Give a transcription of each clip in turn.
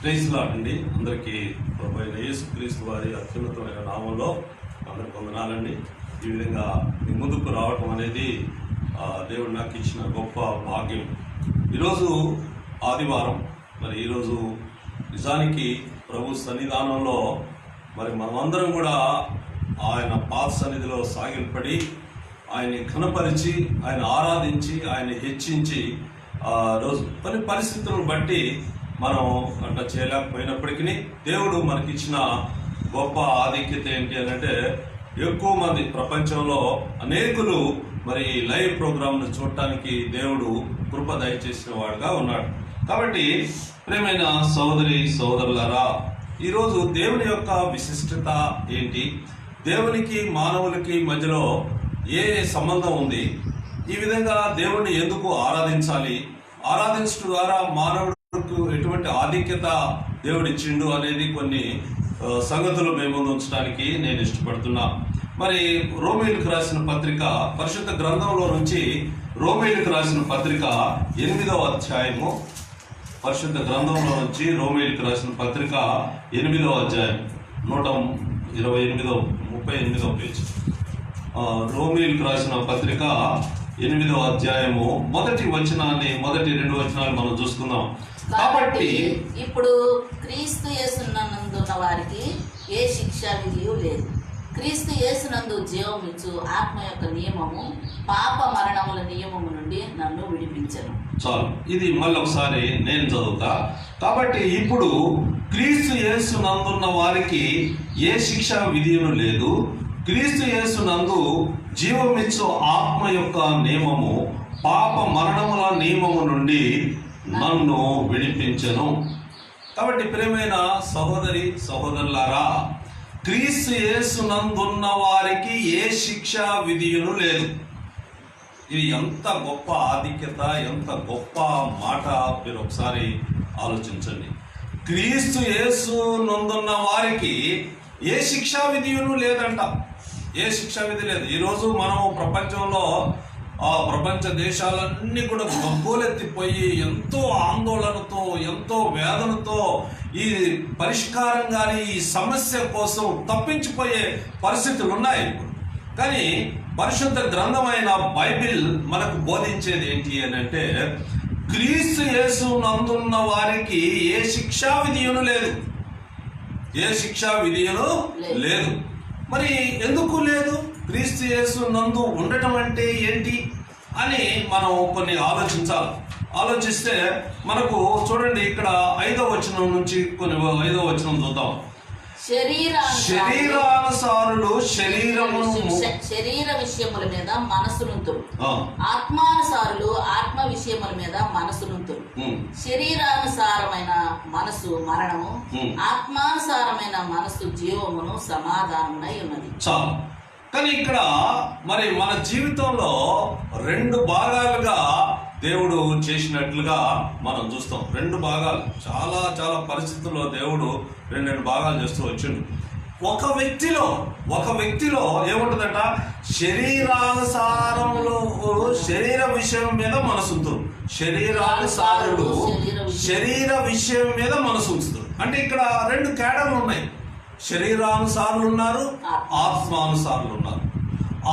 Praise lord అండి. అందరికీ ప్రభు అయిన యేసుక్రీస్తు వారి అత్యున్నతమైన నామంలో అందరికి వందనాలండి. ఈ విధంగా మీ ముందుకు రావటం అనేది దేవుడు నాకు ఇచ్చిన గొప్ప భాగ్యం. ఈరోజు ఆదివారం. మరి ఈరోజు నిజానికి ప్రభు సన్నిధానంలో మరి మనమందరం కూడా ఆయన పాద సన్నిధిలో సాగిలపడి ఆయన్ని ఘనపరిచి ఆయన ఆరాధించి ఆయన హెచ్చించి రోజు కొన్ని పరిస్థితులను బట్టి మనం అట్లా చేయలేకపోయినప్పటికీ దేవుడు మనకిచ్చిన గొప్ప ఆధిక్యత ఏంటి అని అంటే, ఎక్కువ మంది ప్రపంచంలో అనేకులు మరి లైవ్ ప్రోగ్రాంను చూడటానికి దేవుడు కృప దయచేసిన వాడుగా ఉన్నాడు. కాబట్టి ప్రియమైన సోదరి సోదరులారా, ఈరోజు దేవుని యొక్క విశిష్టత ఏంటి, దేవునికి మానవులకి మధ్యలో ఏ సంబంధం ఉంది, ఈ విధంగా దేవుణ్ణి ఎందుకు ఆరాధించాలి, ఆరాధించడం ద్వారా మానవుడు ఎటువంటి ఆధిక్యత దేవుడు ఇచ్చిండు అనేది కొన్ని సంగతులు మేము ముందు ఉంచడానికి నేను ఇష్టపడుతున్నా. మరి రోమీయులకు రాసిన పత్రిక, పరిశుద్ధ గ్రంథంలో నుంచి రోమీయులకు రాసిన పత్రిక 8వ అధ్యాయము, పరిశుద్ధ గ్రంథంలో నుంచి రోమీయులకు రాసిన పత్రిక 8వ అధ్యాయం 138వ పేజ్. రోమీయులకు రాసిన పత్రిక 8వ అధ్యాయము మొదటి 2 వచనాలు మనం చూసుకుందాం. కాబట్టి ఇప్పుడు క్రీస్తు యేసునందున్న వారికి ఏ శిక్షా విధియు లేదు. క్రీస్తు యేసునందు జీవమిచ్చు ఆత్మ యొక్క నియమము పాప మరణముల నియమము నుండి నన్ను విడిపించను. చాలు, ఇది మళ్ళీ ఒకసారి నేను చదువుతా. కాబట్టి ఇప్పుడు క్రీస్తు యేసునందున్న వారికి ఏ శిక్షా విధియును లేదు. క్రీస్తు యేసునందు జీవమిచ్చు ఆత్మ యొక్క నియమము పాప మరణముల నియమము నుండి నన్ను విడిపించను. కాబట్టి ప్రియమైన సహోదరి సహోదరులారా, క్రీస్తు యేసునందున్న వారికి ఏ శిక్షా విధియును లేదు. ఇది ఎంత గొప్ప ఆధిక్యత, ఎంత గొప్ప మాట, మీరు ఒకసారి ఆలోచించండి. క్రీస్తు యేసునందున్న వారికి ఏ శిక్షా విధియును లేదంట. ఏ శిక్షా విధి లేదు. ఈరోజు మనం ప్రపంచంలో ప్రపంచ దేశాలన్నీ కూడా గబ్బోలెత్తిపోయి ఎంతో ఆందోళనతో, ఎంతో వేదనతో ఈ పరిష్కారం కానీ ఈ సమస్య కోసం తప్పించిపోయే పరిస్థితులు ఉన్నాయి. కానీ పరిశుద్ధ గ్రంథమైన బైబిల్ మనకు బోధించేది ఏంటి అని అంటే, క్రీస్తు యేసునందున్న వారికి ఏ శిక్షా విధియును లేదు. ఏ శిక్షా విధియును లేదు. మరి ఎందుకు లేదు? క్రీస్తు యేసు నందు ఉండటం అంటే ఏంటి అని మనం కొన్ని ఆలోచిస్తే మనకు చూడండి, ఇక్కడ 5వ వచనం నుంచి 5వ వచనం చూద్దాం. శరీరానుసారులు శరీర విషయముల మీద మనసునుంతురు, ఆత్మానుసారులు ఆత్మ విషయముల మీద మనసునుంతురు. శరీరానుసారమైన మనసు మరణము, ఆత్మానుసారమైన మనసు జీవమును సమాధానమై ఉన్నది. చాలు. కానీ ఇక్కడ మరి మన జీవితంలో 2 భాగాలుగా దేవుడు చేసినట్లుగా మనం చూస్తాం. 2 భాగాలు. చాలా చాలా పరిస్థితుల్లో దేవుడు 2 భాగాలు చేస్తూ వచ్చిండు. ఒక వ్యక్తిలో ఏముంటుందంట, శరీరానుసారములు శరీర విషయం మీద మనసు ఉంచుతారు. శరీరానుసారుడు శరీర విషయం మీద మనసు ఉంచుతారు. అంటే ఇక్కడ 2 కేడర్లు ఉన్నాయి. శరీరానుసారులు ఉన్నారు, ఆత్మానుసారులు ఉన్నారు.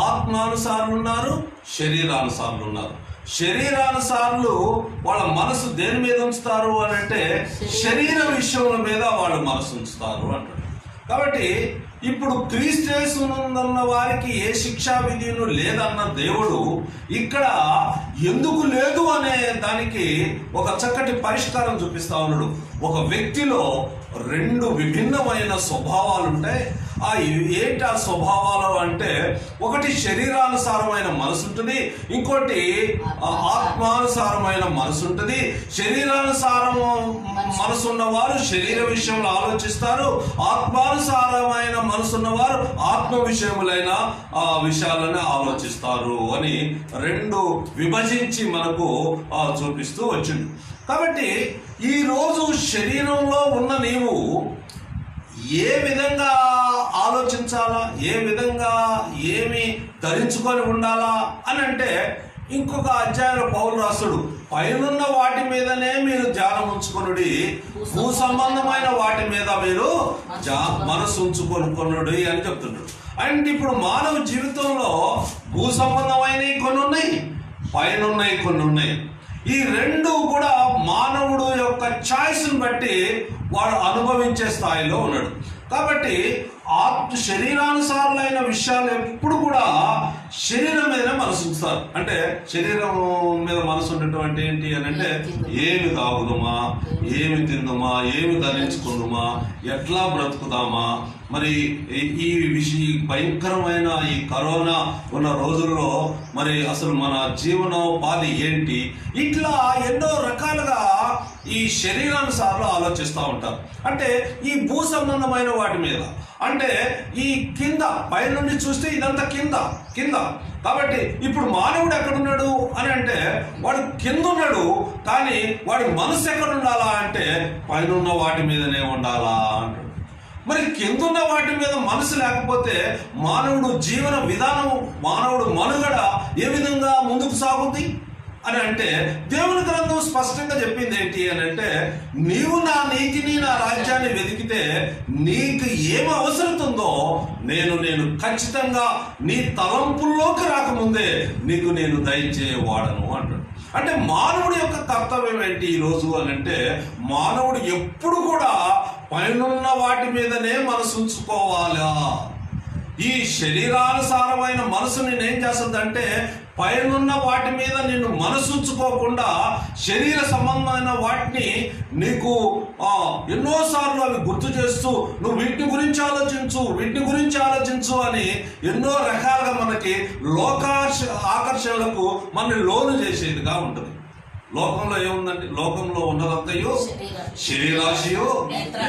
ఆత్మానుసారులు ఉన్నారు, శరీరానుసారులు ఉన్నారు. శరీరానుసారులు వాళ్ళ మనసు దేని మీద ఉంచుతారు అని అంటే, శరీర విషయముల మీద వాళ్ళు మనసు ఉంచుతారు అంటారు. కాబట్టి ఇప్పుడు క్రీస్తు యేసునందున్న వారికి ఏ శిక్షా విధిను లేదన్న దేవుడు ఇక్కడ ఎందుకు లేదు అనే దానికి ఒక చక్కటి పరిష్కారం చూపిస్తా ఉన్నాడు. ఒక వ్యక్తిలో 2 విభిన్నమైన స్వభావాలు ఉంటాయి. ఏంటి ఆ స్వభావాలు అంటే, ఒకటి శరీరానుసారమైన మనసు ఉంటుంది, ఇంకోటి ఆత్మానుసారమైన మనసు ఉంటుంది. శరీరానుసారం మనసు ఉన్నవారు శరీర విషయంలో ఆలోచిస్తారు, ఆత్మానుసారమైన మనసు ఉన్నవారు ఆత్మ విషయములైన విషయాలను ఆలోచిస్తారు అని 2 విభజించి మనకు చూపిస్తూ వచ్చింది. కాబట్టి ఈరోజు శరీరంలో ఉన్న నీవు ఏ విధంగా ఆలోచించాలా, ఏ విధంగా ఏమి ధరించుకొని ఉండాలా అని అంటే, ఇంకొక అధ్యాయంలో పౌలు రాస్తుడు, పైనున్న వాటి మీదనే మీరు ధ్యానం ఉంచుకొనుడి, భూ సంబంధమైన వాటి మీద మీరు మనసు ఉంచుకొనుకొనుడి అని చెప్తున్నాడు. అంటే ఇప్పుడు మానవ జీవితంలో భూ సంబంధమైనవి కొన్ని ఉన్నాయి, పైనున్నవి కొన్ని ఉన్నాయి. ఈ రెండు కూడా మానవుడు యొక్క ఛాయిస్ని బట్టి వాడు అనుభవించే స్థాయిలో ఉన్నాడు. కాబట్టి శరీరానుసారులైన విషయాలు ఎప్పుడు కూడా శరీరం మీదనే మనసు ఉంచుతారు. అంటే శరీరం మీద మనసు ఉండటం ఏంటి అని అంటే, ఏమి తాగుదామా, ఏమి తిందామా, ఏమి ధరించుకుందామా, ఎట్లా బ్రతుకుదామా, మరి ఈ భయంకరమైన ఈ కరోనా ఉన్న రోజుల్లో మరి అసలు మన జీవనోపాధి ఏంటి, ఇట్లా ఎన్నో రకాలుగా ఈ శరీరానుసార్లు ఆలోచిస్తూ ఉంటారు. అంటే ఈ భూ సంబంధమైన వాటి మీద, అంటే ఈ కింద పైనుండి చూస్తే ఇదంతా కింద. కాబట్టి ఇప్పుడు మానవుడు ఎక్కడున్నాడు అని అంటే వాడు కింద ఉన్నాడు, కానీ వాడి మనసు ఎక్కడ ఉండాలా అంటే పైన వాటి మీదనే ఉండాలా అంటాడు. మరి కిందున్న వాటి మీద మనసు లేకపోతే మానవుడు జీవన విధానం, మానవుడు మనుగడ ఏ విధంగా ముందుకు సాగుతుంది అని అంటే, దేవుని గ్రంథం స్పష్టంగా చెప్పింది ఏంటి అని అంటే, నీవు నా నీతిని నా రాజ్యాన్ని వెతికితే నీకు ఏమి అవసరం ఉందో నేను ఖచ్చితంగా నీ తలంపుల్లోకి రాకముందే నీకు నేను దయచేయవాడను అంటాడు. అంటే మానవుడి యొక్క కర్తవ్యం ఏంటి ఈరోజు అని అంటే, మానవుడు ఎప్పుడు కూడా పైనున్న వాటి మీదనే మనసు ఉంచుకోవాలా. ఈ శరీరానుసారమైన మనసు నేనేం చేస్తుందంటే, పైనున్న వాటి మీద నిన్ను మనసు ఉంచుకోకుండా శరీర సంబంధమైన వాటిని నీకు ఎన్నోసార్లు అవి గుర్తు చేస్తూ నువ్వు వీటిని గురించి ఆలోచించు అని ఎన్నో రకాలుగా మనకి ఆకర్షణలకు మనని లోను చేసేదిగా ఉంటుంది. లోకంలో ఏముందండి? లోకంలో ఉన్నదంతయు శరీరాశయు,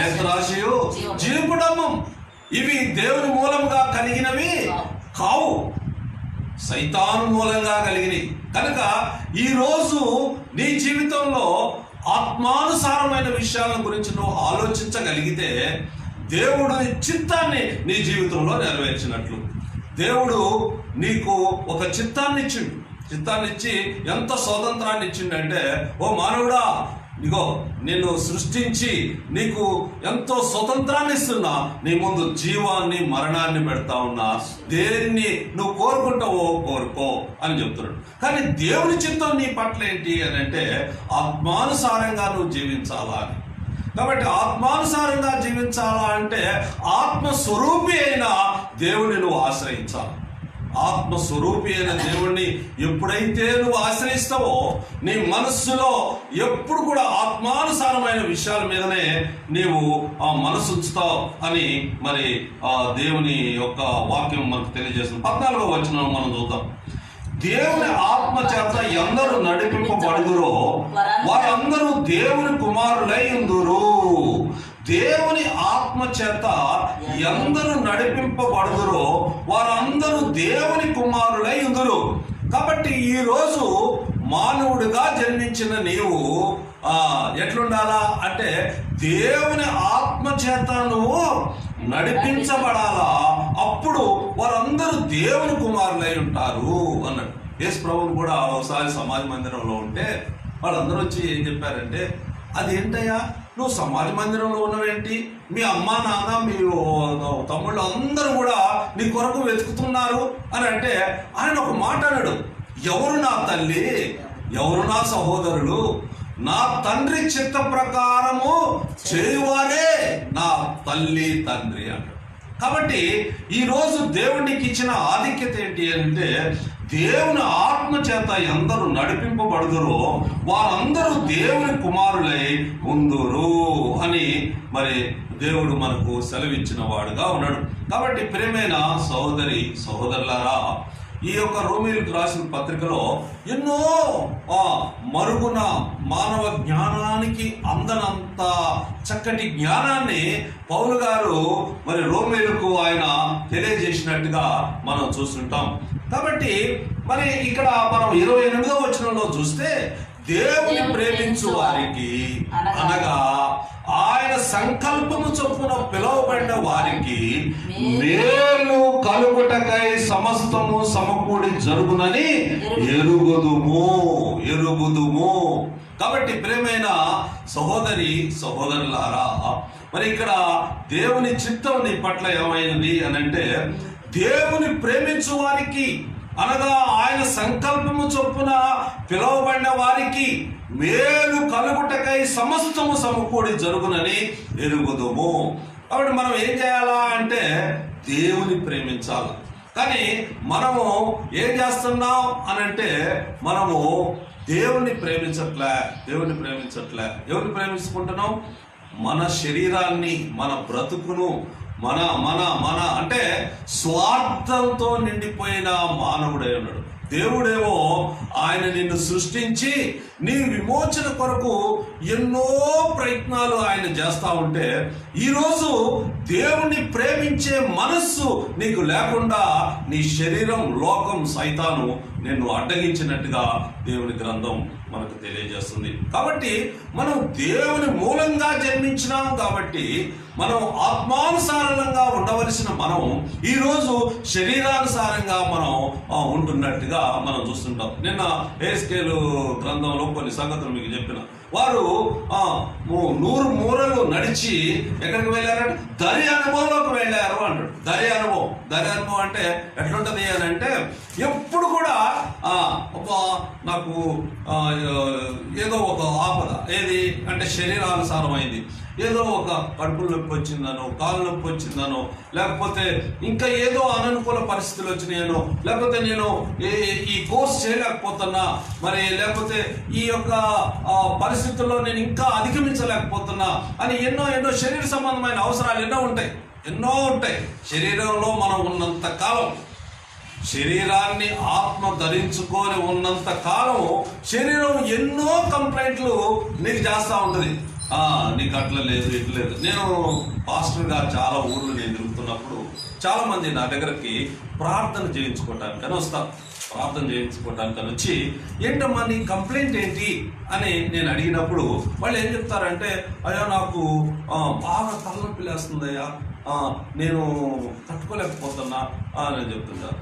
నేత్రాశయు, జీవపుడమ్మం. ఇవి దేవుని మూలంగా కలిగినవి కావు, సైతాను మూలంగా కలిగినవి. కనుక ఈరోజు నీ జీవితంలో ఆత్మానుసారమైన విషయాల గురించి నువ్వు ఆలోచించగలిగితే దేవుడు చిత్తాన్ని నీ జీవితంలో నెరవేర్చినట్లు. దేవుడు నీకు ఒక చిత్తాన్ని ఇచ్చి ఎంత స్వాతంత్రాన్ని ఇచ్చిండంటే, ఓ మానవుడా, ఇగో నిన్ను సృష్టించి నీకు ఎంతో స్వతంత్రాన్ని ఇస్తున్నా, నీ ముందు జీవాన్ని మరణాన్ని పెడతా ఉన్నా, దేన్ని నువ్వు కోరుకుంటావో కోరుకో అని చెప్తున్నాడు. కానీ దేవుని చిత్తం నీ పట్ల ఏంటి అని అంటే, ఆత్మానుసారంగా నువ్వు జీవించాలా అని. కాబట్టి ఆత్మానుసారంగా జీవించాలా అంటే ఆత్మస్వరూపి అయిన దేవుని నువ్వు ఆశ్రయించాలి. ఆత్మస్వరూపి అయిన దేవుణ్ణి ఎప్పుడైతే నువ్వు ఆశ్రయిస్తావో నీ మనస్సులో ఎప్పుడు కూడా ఆత్మానుసారమైన విషయాల మీదనే నీవు ఆ మనసు ఉంచుతావు అని మరి ఆ దేవుని యొక్క వాక్యం మనకు తెలియజేస్తుంది. 14వ వచనం మనం చూద్దాం. దేవుని ఆత్మ చేత ఎందరూ నడిపింపబడుదురో వారందరూ దేవుని కుమారులై ఉందురు. దేవుని ఆత్మ చేత ఎందరూ నడిపింపబడుదురో వారందరూ దేవుని కుమారులై ఉందురు. కాబట్టి ఈరోజు మానవుడిగా జన్మించిన నీవు ఎట్లుండాలా అంటే దేవుని ఆత్మ చేత నువ్వు నడిపించబడాలా. అప్పుడు వారందరూ దేవుని కుమారులై ఉంటారు అన్నాడు. యేసు ప్రభువు కూడా ఒకసారి సమాజ మందిరంలో ఉంటే వాళ్ళందరూ వచ్చి ఏం చెప్పారంటే, అదేంటయ్యా నువ్వు సమాజ మందిరంలో ఉన్నవేంటి, మీ అమ్మ నాన్న మీ తమ్ముళ్ళు అందరూ కూడా నీ కొరకు వెతుకుతున్నారు అని అంటే, ఆయన ఒక మాట అన్నాడు, ఎవరు నా తల్లి, ఎవరు నా సహోదరులు, నా తండ్రి చిత్త ప్రకారము చేయువారే నా తల్లి తండ్రి అంటాడు. కాబట్టి ఈరోజు దేవునికి ఇచ్చిన ఆధిక్యత ఏంటి అంటే, దేవుని ఆత్మ చేత ఎందరూ నడిపింపబడుదురో వారందరూ దేవుని కుమారులై ఉందురు అని మరి దేవుడు మనకు సెలవిచ్చిన వాడుగా ఉన్నాడు. కాబట్టి ప్రియమైన సహోదరులారా, ఈ యొక్క రోమీయులకు రాసిన పత్రికలో ఎన్నో మరుగున మానవ జ్ఞానానికి అందనంత చక్కటి జ్ఞానాన్ని పౌలు గారు మరి రోమీయులకు ఆయన తెలియజేసినట్టుగా మనం చూస్తుంటాం. కాబట్టి మరి ఇక్కడ మనం 28వ వచనంలో చూస్తే, దేవుని ప్రేమించు వారికి అనగా ఆయన సంకల్పము చొప్పున పిలువబడిన వారికి మేలు కలుగుటకై సమస్తము సమకూడి జరుగునని ఎరుగుదుము. కాబట్టి ప్రియమైన సహోదరి సహోదరులారా, మరి ఇక్కడ దేవుని చిత్తం నీ పట్ల ఏమైంది అని అంటే, దేవుని ప్రేమించు వారికి అనగా ఆయన సంకల్పము చొప్పున పిలువబడిన వారికి మేలు కలుగుటకై సమస్తము సమకూడి జరుగునని ఎరుగుదుము. కాబట్టి మనం ఏం చేయాలా అంటే దేవుని ప్రేమించాలి. కానీ మనము ఏం చేస్తున్నాం అని అంటే, మనము దేవుని ప్రేమించట్లే. ఎవరిని ప్రేమించుకుంటున్నాం? మన శరీరాన్ని, మన బ్రతుకును, మన మన మన అంటే స్వార్థంతో నిండిపోయిన మానవుడై ఉన్నాడు. దేవుడేమో ఆయన నిన్ను సృష్టించి నీ విమోచన కొరకు ఎన్నో ప్రయత్నాలు ఆయన చేస్తా ఉంటే, ఈరోజు దేవుణ్ణి ప్రేమించే మనస్సు నీకు లేకుండా నీ శరీరం, లోకం, సైతాను నిన్ను అడ్డగించినట్టుగా దేవుని గ్రంథం మనకు తెలియజేస్తుంది. కాబట్టి మనం దేవుని మూలంగా జన్మించినాం కాబట్టి మనం ఆత్మానుసారంగా ఉండవలసిన మనం ఈరోజు శరీరానుసారంగా మనం ఉంటున్నట్టుగా మనం చూస్తుంటాం. నిన్న ఏస్కేలు గ్రంథంలో కొన్ని సంగతులు మీకు చెప్పిన. వారు 100 మూరలు నడిచి ఎక్కడికి వెళ్ళారంటే దరి అనుభవంలోకి వెళ్ళారు అంటాడు. దరి అనుభవం అంటే ఎట్లుంటది అని అంటే, ఎప్పుడు కూడా నాకు ఏదో ఒక ఆపద, ఏది అంటే శరీరానుసారమైంది, ఏదో ఒక కడుపులు నొప్పి వచ్చిందనో, కాలు నొప్పి వచ్చిందనో, లేకపోతే ఇంకా ఏదో అననుకూల పరిస్థితులు వచ్చినాయనో, లేకపోతే నేను ఈ కోర్స్ చేయలేకపోతున్నా, మరి లేకపోతే ఈ యొక్క పరిస్థితుల్లో నేను ఇంకా అధిగమించలేకపోతున్నా అని ఎన్నో శరీర సంబంధమైన అవసరాలు ఎన్నో ఉంటాయి. శరీరంలో మనం ఉన్నంత కాలం, శరీరాన్ని ఆత్మ ధరించుకొని ఉన్నంత కాలం శరీరం ఎన్నో కంప్లైంట్లు నీకు చేస్తూ ఉంటుంది. నీకు అట్లా లేదు, ఇట్లా లేదు. నేను పాస్టర్గా చాలా ఊర్లు నేను తిరుగుతున్నప్పుడు చాలా మంది నా దగ్గరికి ప్రార్థన చేయించుకోవటానికని వస్తారు. ప్రార్థన చేయించుకోవటానికని వచ్చి, ఏంటమ్మా నీ కంప్లైంట్ ఏంటి అని నేను అడిగినప్పుడు వాళ్ళు ఏం చెప్తారంటే, అయ్యా నాకు బాగా తలనొప్పి లేస్తుందయ్యా, నేను తట్టుకోలేకపోతున్నా అని చెప్తుంటారు.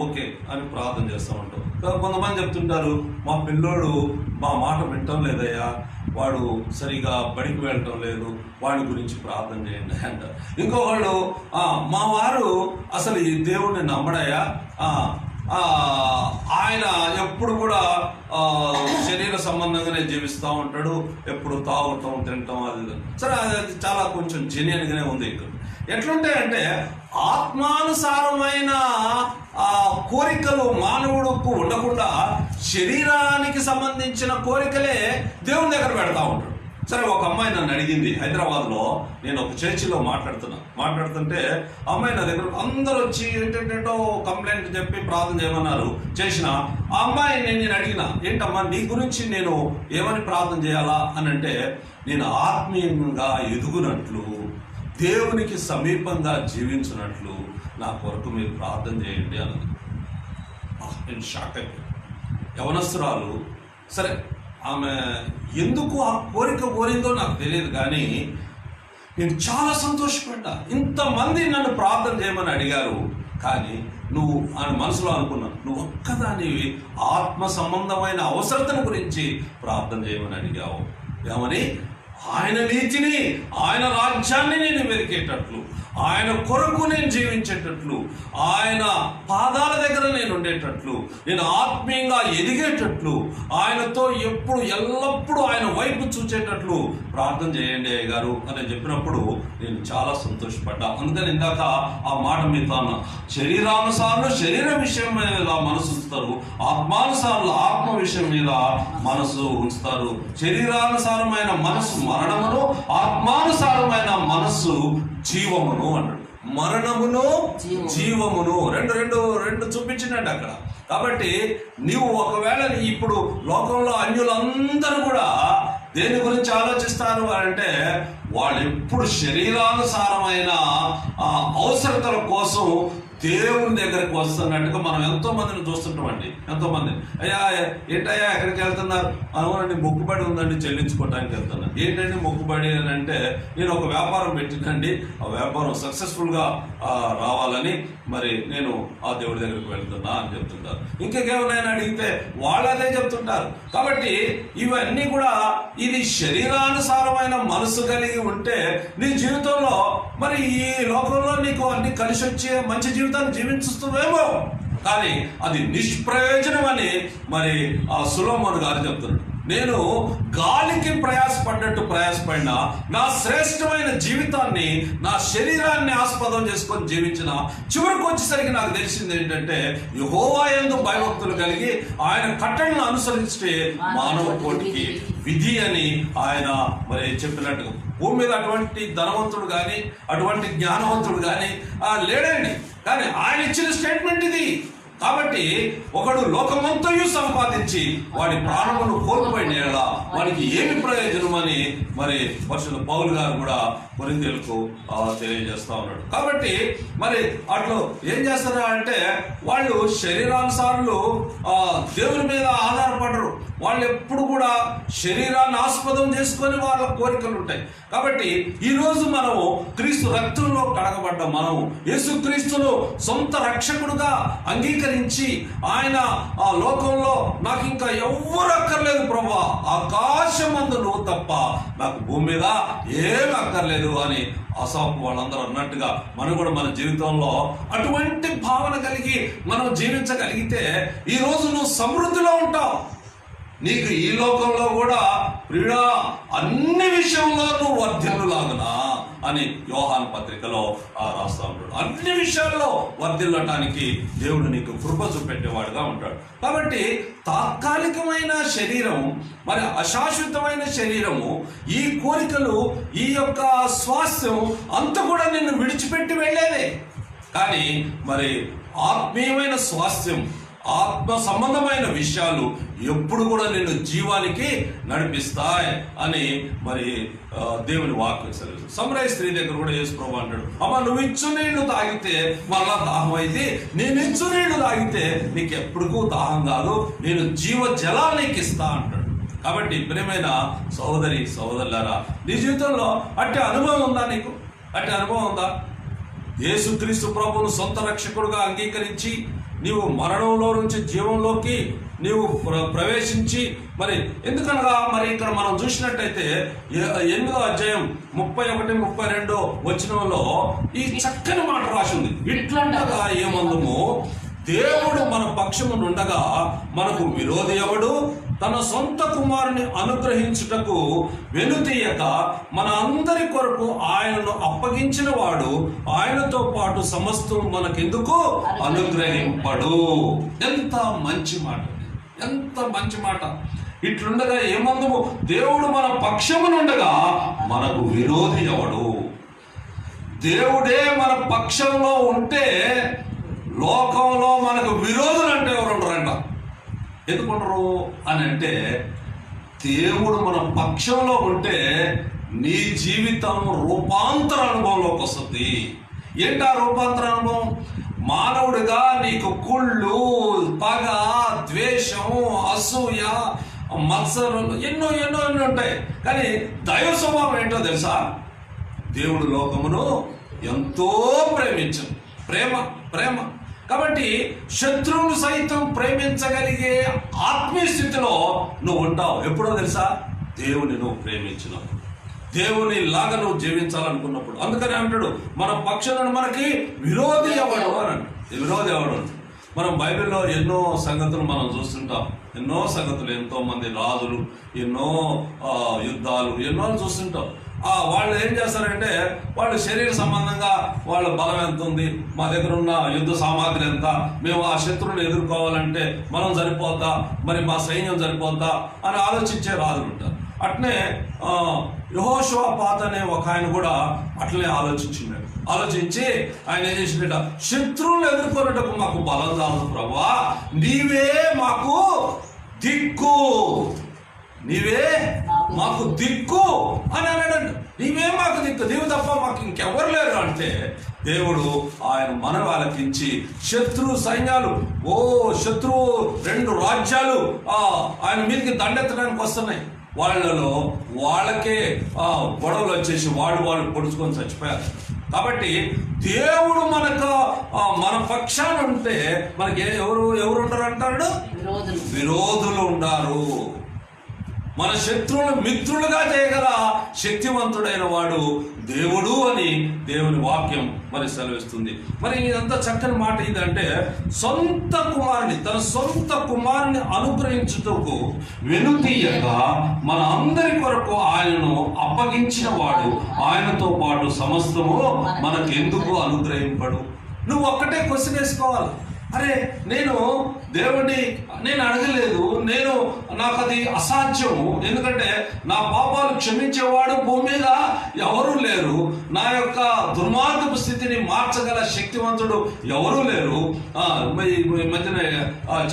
ఓకే అని ప్రార్థన చేస్తూ ఉంటాం. కొంతమంది చెప్తుంటారు, మా పిల్లోడు మా మాట వింటం లేదయ్యా, వాడు సరిగా బడికి వెళ్ళటం లేదు, వాడి గురించి ప్రార్థన చేయండి అంటారు. ఇంకొకళ్ళు, మా వారు అసలు ఈ దేవుడిని నమ్మడయ్యా, ఆయన ఎప్పుడు కూడా శరీర సంబంధంగానే జీవిస్తూ ఉంటాడు, ఎప్పుడు తాగటం, తినటం, అది సరే, అది చాలా కొంచెం జెన్యూన్గానే ఉంది. ఇక్కడ ఎట్లుంటాయంటే ఆత్మానుసారమైన కోరికలు మానవుడుకు ఉండకుండా శరీరానికి సంబంధించిన కోరికలే దేవుని దగ్గర పెడతా ఉంటాడు. సరే, ఒక అమ్మాయి నన్ను అడిగింది, హైదరాబాద్లో నేను ఒక చర్చిలో మాట్లాడుతుంటే అమ్మాయి నా దగ్గర అందరూ వచ్చి ఏంటంటో కంప్లైంట్ చెప్పి ప్రార్థన చేయమన్నారు. చేసిన ఆ అమ్మాయిని నేను అడిగిన, ఏంటమ్మా నీ గురించి నేను ఏమని ప్రార్థన చేయాలా అని అంటే, నేను ఆత్మీయంగా ఎదుగునట్లు, దేవునికి సమీపంగా జీవించినట్లు నా కొరకు మీరు ప్రార్థన చేయండి అన్నది. నేను షాక్ అయిపోయాను. యవనస్తురాలు, సరే ఆమె ఎందుకు ఆ కోరిందో నాకు తెలియదు, కానీ నేను చాలా సంతోషపడ్డా. ఇంతమంది నన్ను ప్రార్థన చేయమని అడిగారు, కానీ నువ్వు ఆయన మనసులో అనుకున్నాను, నువ్వు ఒక్కదానివి ఆత్మ సంబంధమైన అవసరతను గురించి ప్రార్థన చేయమని అడిగావు. ఏమని? ఆయన నీతిని, ఆయన రాజ్యాన్ని నేను వెతికేటట్లు, ఆయన కొరకు నేను జీవించేటట్లు, ఆయన పాదాల దగ్గర నేను ఉండేటట్లు, నేను ఆత్మీయంగా ఎదిగేటట్లు, ఆయనతో ఎల్లప్పుడూ ఆయన వైపు చూచేటట్లు ప్రార్థన చేయండి అయ్య గారు అని చెప్పినప్పుడు నేను చాలా సంతోషపడ్డా. అందుకని ఇందాక ఆ మాట మీతో అన్న, శరీరానుసారులు శరీర విషయం మీద మనసు ఉంచుతారు, ఆత్మానుసారులు ఆత్మ విషయం మీద మనసు ఉంచుతారు. శరీరానుసారమైన మనసు మరణమును, ఆత్మానుసారమైన మనస్సు జీవమును అన్నాడు. మరణమును జీవమును రెండు చూపించినట్టు అక్కడ. కాబట్టి నీవు ఒకవేళ ఇప్పుడు లోకంలో అన్యులందరూ కూడా దేని గురించి ఆలోచిస్తారు అంటే, వాళ్ళు ఎప్పుడు శరీరానుసారమైన అవసరతల కోసం దేవుని దగ్గరకు వస్తున్నట్టుగా మనం ఎంతో మందిని చూస్తుంటామండి. ఎంతో మంది, అయ్యా ఏంటయ్యా ఎక్కడికి వెళ్తున్నారు? అవునండి, మొక్కుబడి ఉందండి, చెల్లించుకోవడానికి వెళ్తున్నాను. ఏంటండి మొక్కుబడి అని అంటే, నేను ఒక వ్యాపారం పెట్టినండి, ఆ వ్యాపారం సక్సెస్ఫుల్గా రావాలని మరి నేను ఆ దేవుడి దగ్గరికి వెళ్తున్నా అని చెప్తుంటారు. ఇంకేమైనా అడిగితే వాళ్ళు అదే చెప్తుంటారు. కాబట్టి ఇవన్నీ కూడా ఇది శరీరానుసారమైన మనసు కలిగి ఉంటే నీ జీవితంలో మరి ఈ లోకంలో నీకు అన్ని కలిసి వచ్చే మంచి జీవితాన్ని జీవించుస్తున్నావేమో, కానీ అది నిష్ప్రయోజనం అని మరి ఆ సొలొమోను గారు చెప్తున్నాడు. నేను గాలికి ప్రయాసపడినా నా శ్రేష్టమైన జీవితాన్ని, నా శరీరాన్ని ఆస్పదం చేసుకొని జీవించిన చివరికి వచ్చేసరికి నాకు తెలిసింది ఏంటంటే, యెహోవా యందు భయభక్తులు కలిగి ఆయన కట్టడలను అనుసరించే మానవ కోటికి విధి అని ఆయన మరి చెప్పినట్టుగా. భూమి మీద అటువంటి ధనవంతుడు కానీ అటువంటి జ్ఞానవంతుడు కానీ లేడండి, కానీ ఆయన ఇచ్చిన స్టేట్మెంట్ ఇది. కాబట్టి ఒకడు లోకమంతయు సంపాదించి వాడి ప్రాణమును కోల్పోయిన యెడల వాడికి ఏమి ప్రయోజనం అని మరి పరిశుద్ధ పౌలు గారు కూడా కొరింథీయులకు తెలియజేస్తా ఉన్నాడు. కాబట్టి మరి అట్లు ఏం చేస్తారు అంటే, వాళ్ళు శరీరానుసారులు దేవుని మీద ఆధారపడరు. వాళ్ళు ఎప్పుడు కూడా శరీరాన్ని ఆస్పదం చేసుకొని వాళ్ళ కోరికలు ఉంటాయి. కాబట్టి ఈరోజు మనము క్రీస్తు రక్తంలో కడగబడ్డ మనము యేసుక్రీస్తును సొంత రక్షకుడుగా అంగీకరించి ఆయన ఆ లోకంలో నాకు ఇంకా ఎవ్వరు అక్కర్లేదు ప్రభువా, ఆకాశమందు నువ్వు తప్ప నాకు భూమి మీద ఏమి అక్కర్లేదు అని అసాపు వాళ్ళందరూ అన్నట్టుగా మనం కూడా మన జీవితంలో అటువంటి భావన కలిగి మనం జీవించగలిగితే ఈరోజు నువ్వు సమృద్ధిలో ఉంటావు. నీకు ఈ లోకంలో కూడా ప్రియుడా అన్ని విషయంలో నువ్వు వర్ధిల్లులాగునా అని యోహాను పత్రికలో రాస్తా ఉంటాడు. అన్ని విషయాల్లో వర్ధిల్లటానికి దేవుడు నీకు కృప చూపెట్టేవాడుగా ఉంటాడు. కాబట్టి తాత్కాలికమైన శరీరం, మరి అశాశ్వతమైన శరీరము, ఈ కోరికలు, ఈ యొక్క స్వాస్థ్యం అంత కూడా నిన్ను విడిచిపెట్టి వెళ్ళేదే. కానీ మరి ఆత్మీయమైన స్వాస్థ్యం, ఆత్మ సంబంధమైన విషయాలు ఎప్పుడు కూడా నిన్ను జీవానికి నడిపిస్తాయి అని మరి దేవుని వాక్యం సెలవు. సమరయ స్త్రీ దగ్గర కూడా యేసు ప్రభువు అంటాడు, అమ్మ నువ్వు ఇచ్చు నీళ్లు తాగితే మరలా దాహం అయింది, నేను ఇచ్చు నీళ్లు తాగితే నీకు ఎప్పుడుకూ దాహం కాదు, నేను జీవ జలాలు నీకు ఇస్తా అంటాడు. కాబట్టి ప్రియమైన సహోదరి సహోదరులారా, నీ జీవితంలో అట్టి అనుభవం ఉందా? నీకు అట్టి అనుభవం ఉందా? యేసుక్రీస్తు ప్రభువును సొంత రక్షకుడుగా అంగీకరించి నీవు మరణంలో నుంచి జీవంలోకి నీవు ప్రవేశించి, మరి ఎందుకనగా మరి ఇక్కడ మనం చూసినట్టయితే 8వ అధ్యాయం 31-32 వచనంలో ఈ చక్కని మాట రాసింది. ఇట్లండగా ఏమందుము, దేవుడు మన పక్షము నుండగా మనకు విరోధి ఎవడు? తన సొంత కుమారుని అనుగ్రహించుటకు వెనుతీయక మన అందరి కొరకు ఆయనను అప్పగించిన వాడు ఆయనతో పాటు సమస్తం మనకెందుకు అనుగ్రహింపడు. ఎంత మంచి మాట, ఎంత మంచి మాట. ఇట్లుండగా ఏమందుము, దేవుడు మన పక్షమునుండగా మనకు విరోధి ఎవడు? దేవుడే మన పక్షంలో ఉంటే లోకంలో మనకు విరోధులు అంటే ఎవరు ఉండరంట. ఎందుకుండరు అని అంటే, దేవుడు మన పక్షంలో ఉంటే నీ జీవితం రూపాంతర అనుభవంలోకి వస్తుంది. ఏంటా రూపాంతర అనుభవం? మానవుడిగా నీకు కుళ్ళు, పగ, ద్వేషం, అసూయ, మత్సరాలు ఎన్నో ఎన్నో ఎన్నో ఉంటాయి. కానీ దైవ స్వభావం ఏంటో తెలుసా? దేవుడు లోకమును ఎంతో ప్రేమించను. ప్రేమ ప్రేమ. కాబట్టి శత్రువును సైతం ప్రేమించగలిగే ఆత్మీయ స్థితిలో నువ్వు ఉంటావు. ఎప్పుడో తెలుసా? దేవుని నువ్వు ప్రేమించినప్పుడు, దేవుని లాగా నువ్వు జీవించాలనుకున్నప్పుడు. అందుకని అంటాడు, మన పక్షులను మనకి విరోధి ఎవడు అని అంటాడు. విరోధి ఎవడు? మనం బైబిల్లో ఎన్నో సంగతులు మనం చూస్తుంటాం. ఎన్నో సంగతులు, ఎంతో మంది రాజులు, ఎన్నో యుద్ధాలు, ఎన్నో చూస్తుంటాం. వాళ్ళు ఏం చేస్తారంటే, వాళ్ళు శరీర సంబంధంగా వాళ్ళ బలం ఎంత ఉంది, మా దగ్గర ఉన్న యుద్ధ సామాగ్రి ఎంత, మేము ఆ శత్రువుని ఎదుర్కోవాలంటే మనం సరిపోద్దా, మరి మా సైన్యం సరిపోద్దా అని ఆలోచించే రాజులు ఉంటారు. అట్నే యెహోషువపాతు అనే ఒక ఆయన కూడా అట్లనే ఆలోచించి ఆయన ఏం చేసిండట, శత్రువులను ఎదుర్కొనేటప్పుడు మాకు బలం కాదు ప్రభువా, నీవే మాకు దిక్కు, నీవే మాకు దిక్కు అని అన్నాడు. నీవే మాకు దిక్కు, నీవు తప్ప మాకు ఇంకెవరు లేరు అంటే దేవుడు ఆయన మనం ఆలకించి శత్రు సైన్యాలు, శత్రువు 2 రాజ్యాలు ఆయన మీదకి దండెత్తడానికి వస్తున్నాయి. వాళ్ళకే గొడవలు వచ్చేసి వాళ్ళు పొడుచుకొని చచ్చిపోయారు. కాబట్టి దేవుడు మన పక్షాన ఉంటే మనకి ఎవరు ఉంటారు అంటాడు? విరోధులు ఉండారు. మన శత్రువులను మిత్రులుగా చేయగల శక్తివంతుడైన వాడు దేవుడు అని దేవుని వాక్యం మరి సెలవిస్తుంది. మరి ఇదంతా చక్కని మాట ఏంటంటే, తన సొంత కుమారుని అనుగ్రహించుటకు వెనుతీయక మన అందరి కొరకు ఆయనను అప్పగించిన వాడు ఆయనతో పాటు సమస్తము మనకెందుకు అనుగ్రహింపడు? నువ్వు ఒక్కటే క్వశ్చన్ వేసుకోవాలి. అరే, నేను దేవుడిని అడగలేదు, నాకు అది అసాధ్యము, ఎందుకంటే నా పాపాలు క్షమించేవాడు భూమి మీద ఎవరూ లేరు, నా యొక్క దుర్మార్గపు స్థితిని మార్చగల శక్తివంతుడు ఎవరూ లేరు. ఈ మధ్యన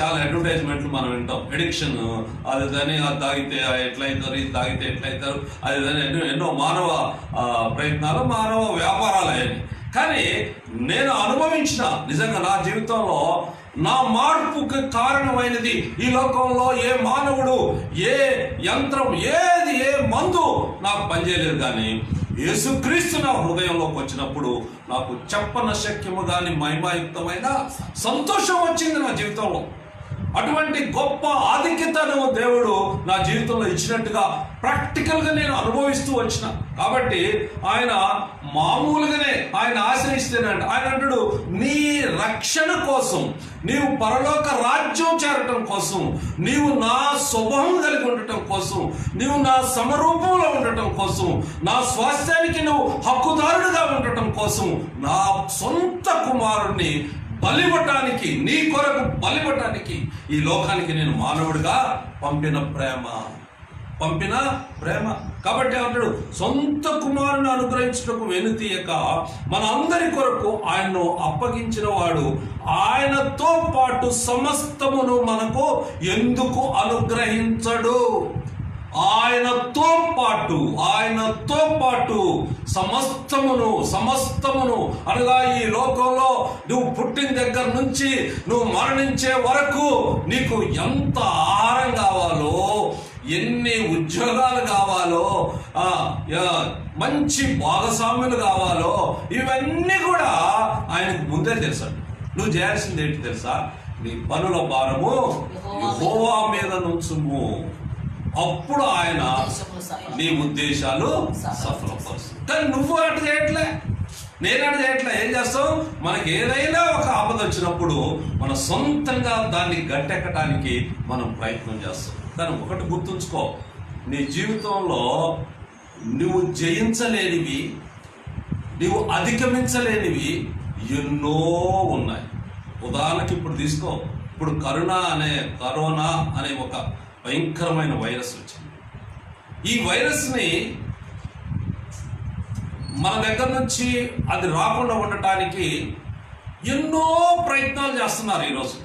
చాలా అడ్వర్టైజ్మెంట్లు మనం వింటాం, ఎడిక్షన్, అది దాన్ని అది తాగితే ఎట్లయితారు, ఇది తాగితే ఎట్లయితారు, అది దాని ఎన్నో మానవ ప్రయత్నాలు, మానవ వ్యాపారాలు అయ్యాయి. కానీ నేను అనుభవించిన నిజంగా నా జీవితంలో నా మార్పుకి కారణమైనది ఈ లోకంలో ఏ మానవుడు, ఏ యంత్రం, ఏ మందు నాకు పనిచేయలేదు. కానీ యేసుక్రీస్తు నా హృదయంలోకి వచ్చినప్పుడు నాకు చెప్పన శక్యము కానీ మహిమాయుక్తమైన సంతోషం వచ్చింది నా జీవితంలో. అటువంటి గొప్ప ఆధిక్యతను దేవుడు నా జీవితంలో ఇచ్చినట్టుగా ప్రాక్టికల్గా నేను అనుభవిస్తూ వచ్చిన. కాబట్టి ఆయన మామూలుగానే ఆయన ఆశ్రయిస్తేనంట, ఆయన అంటాడు, నీ రక్షణ కోసం, నీవు పరలోక రాజ్యం చేరటం కోసం, నీవు నా స్వభావం కలిగి ఉండటం కోసం, నీవు నా సమరూపంలో ఉండటం కోసం, నా స్వాస్థ్యానికి నువ్వు హక్కుదారుడుగా ఉండటం కోసం నా సొంత కుమారుణ్ణి బలివ్వటానికి, నీ కొరకు బలివ్వటానికి ఈ లోకానికి నేను మానవుడిగా పంపిన ప్రేమ. కాబట్టి అంటాడు, సొంత కుమారుని అనుగ్రహించుటకు వెనుతీయక మన అందరి కొరకు ఆయన్ను అప్పగించిన వాడు ఆయనతో పాటు సమస్తమును మనకు ఎందుకు అనుగ్రహించడు? ఆయనతో పాటు సమస్తమును అనగా ఈ లోకంలో నువ్వు పుట్టిన దగ్గర నుంచి నువ్వు మరణించే వరకు నీకు ఎంత ఆహారం కావాలో, ఎన్ని ఉద్యోగాలు కావాలో, మంచి భాగస్వాములు కావాలో, ఇవన్నీ కూడా ఆయనకు ముందే తెలుసాడు. నువ్వు చేయాల్సింది ఏంటి తెలుసా? నీ పనుల భారము యెహోవా మీద నుంచుము, అప్పుడు ఆయన నీ ఉద్దేశాలు సఫలపరుస్తుంది. కానీ నువ్వు అటు చేయట్లే, నేను అటు చేయట్లే. ఏం చేస్తావు? మనకి ఏదైనా ఒక ఆపద వచ్చినప్పుడు మన సొంతంగా దాన్ని గట్టెక్కడానికి మనం ప్రయత్నం చేస్తాం. కానీ ఒకటి గుర్తుంచుకో, నీ జీవితంలో నువ్వు జయించలేనివి, నువ్వు అధిగమించలేనివి ఎన్నో ఉన్నాయి. ఉదాహరణకి ఇప్పుడు తీసుకో, ఇప్పుడు కరోనా అనే ఒక భయంకరమైన వైరస్ వచ్చింది. ఈ వైరస్ని మన దగ్గర నుంచి అది రాకుండా ఉండటానికి ఎన్నో ప్రయత్నాలు చేస్తున్నారు. ఈరోజు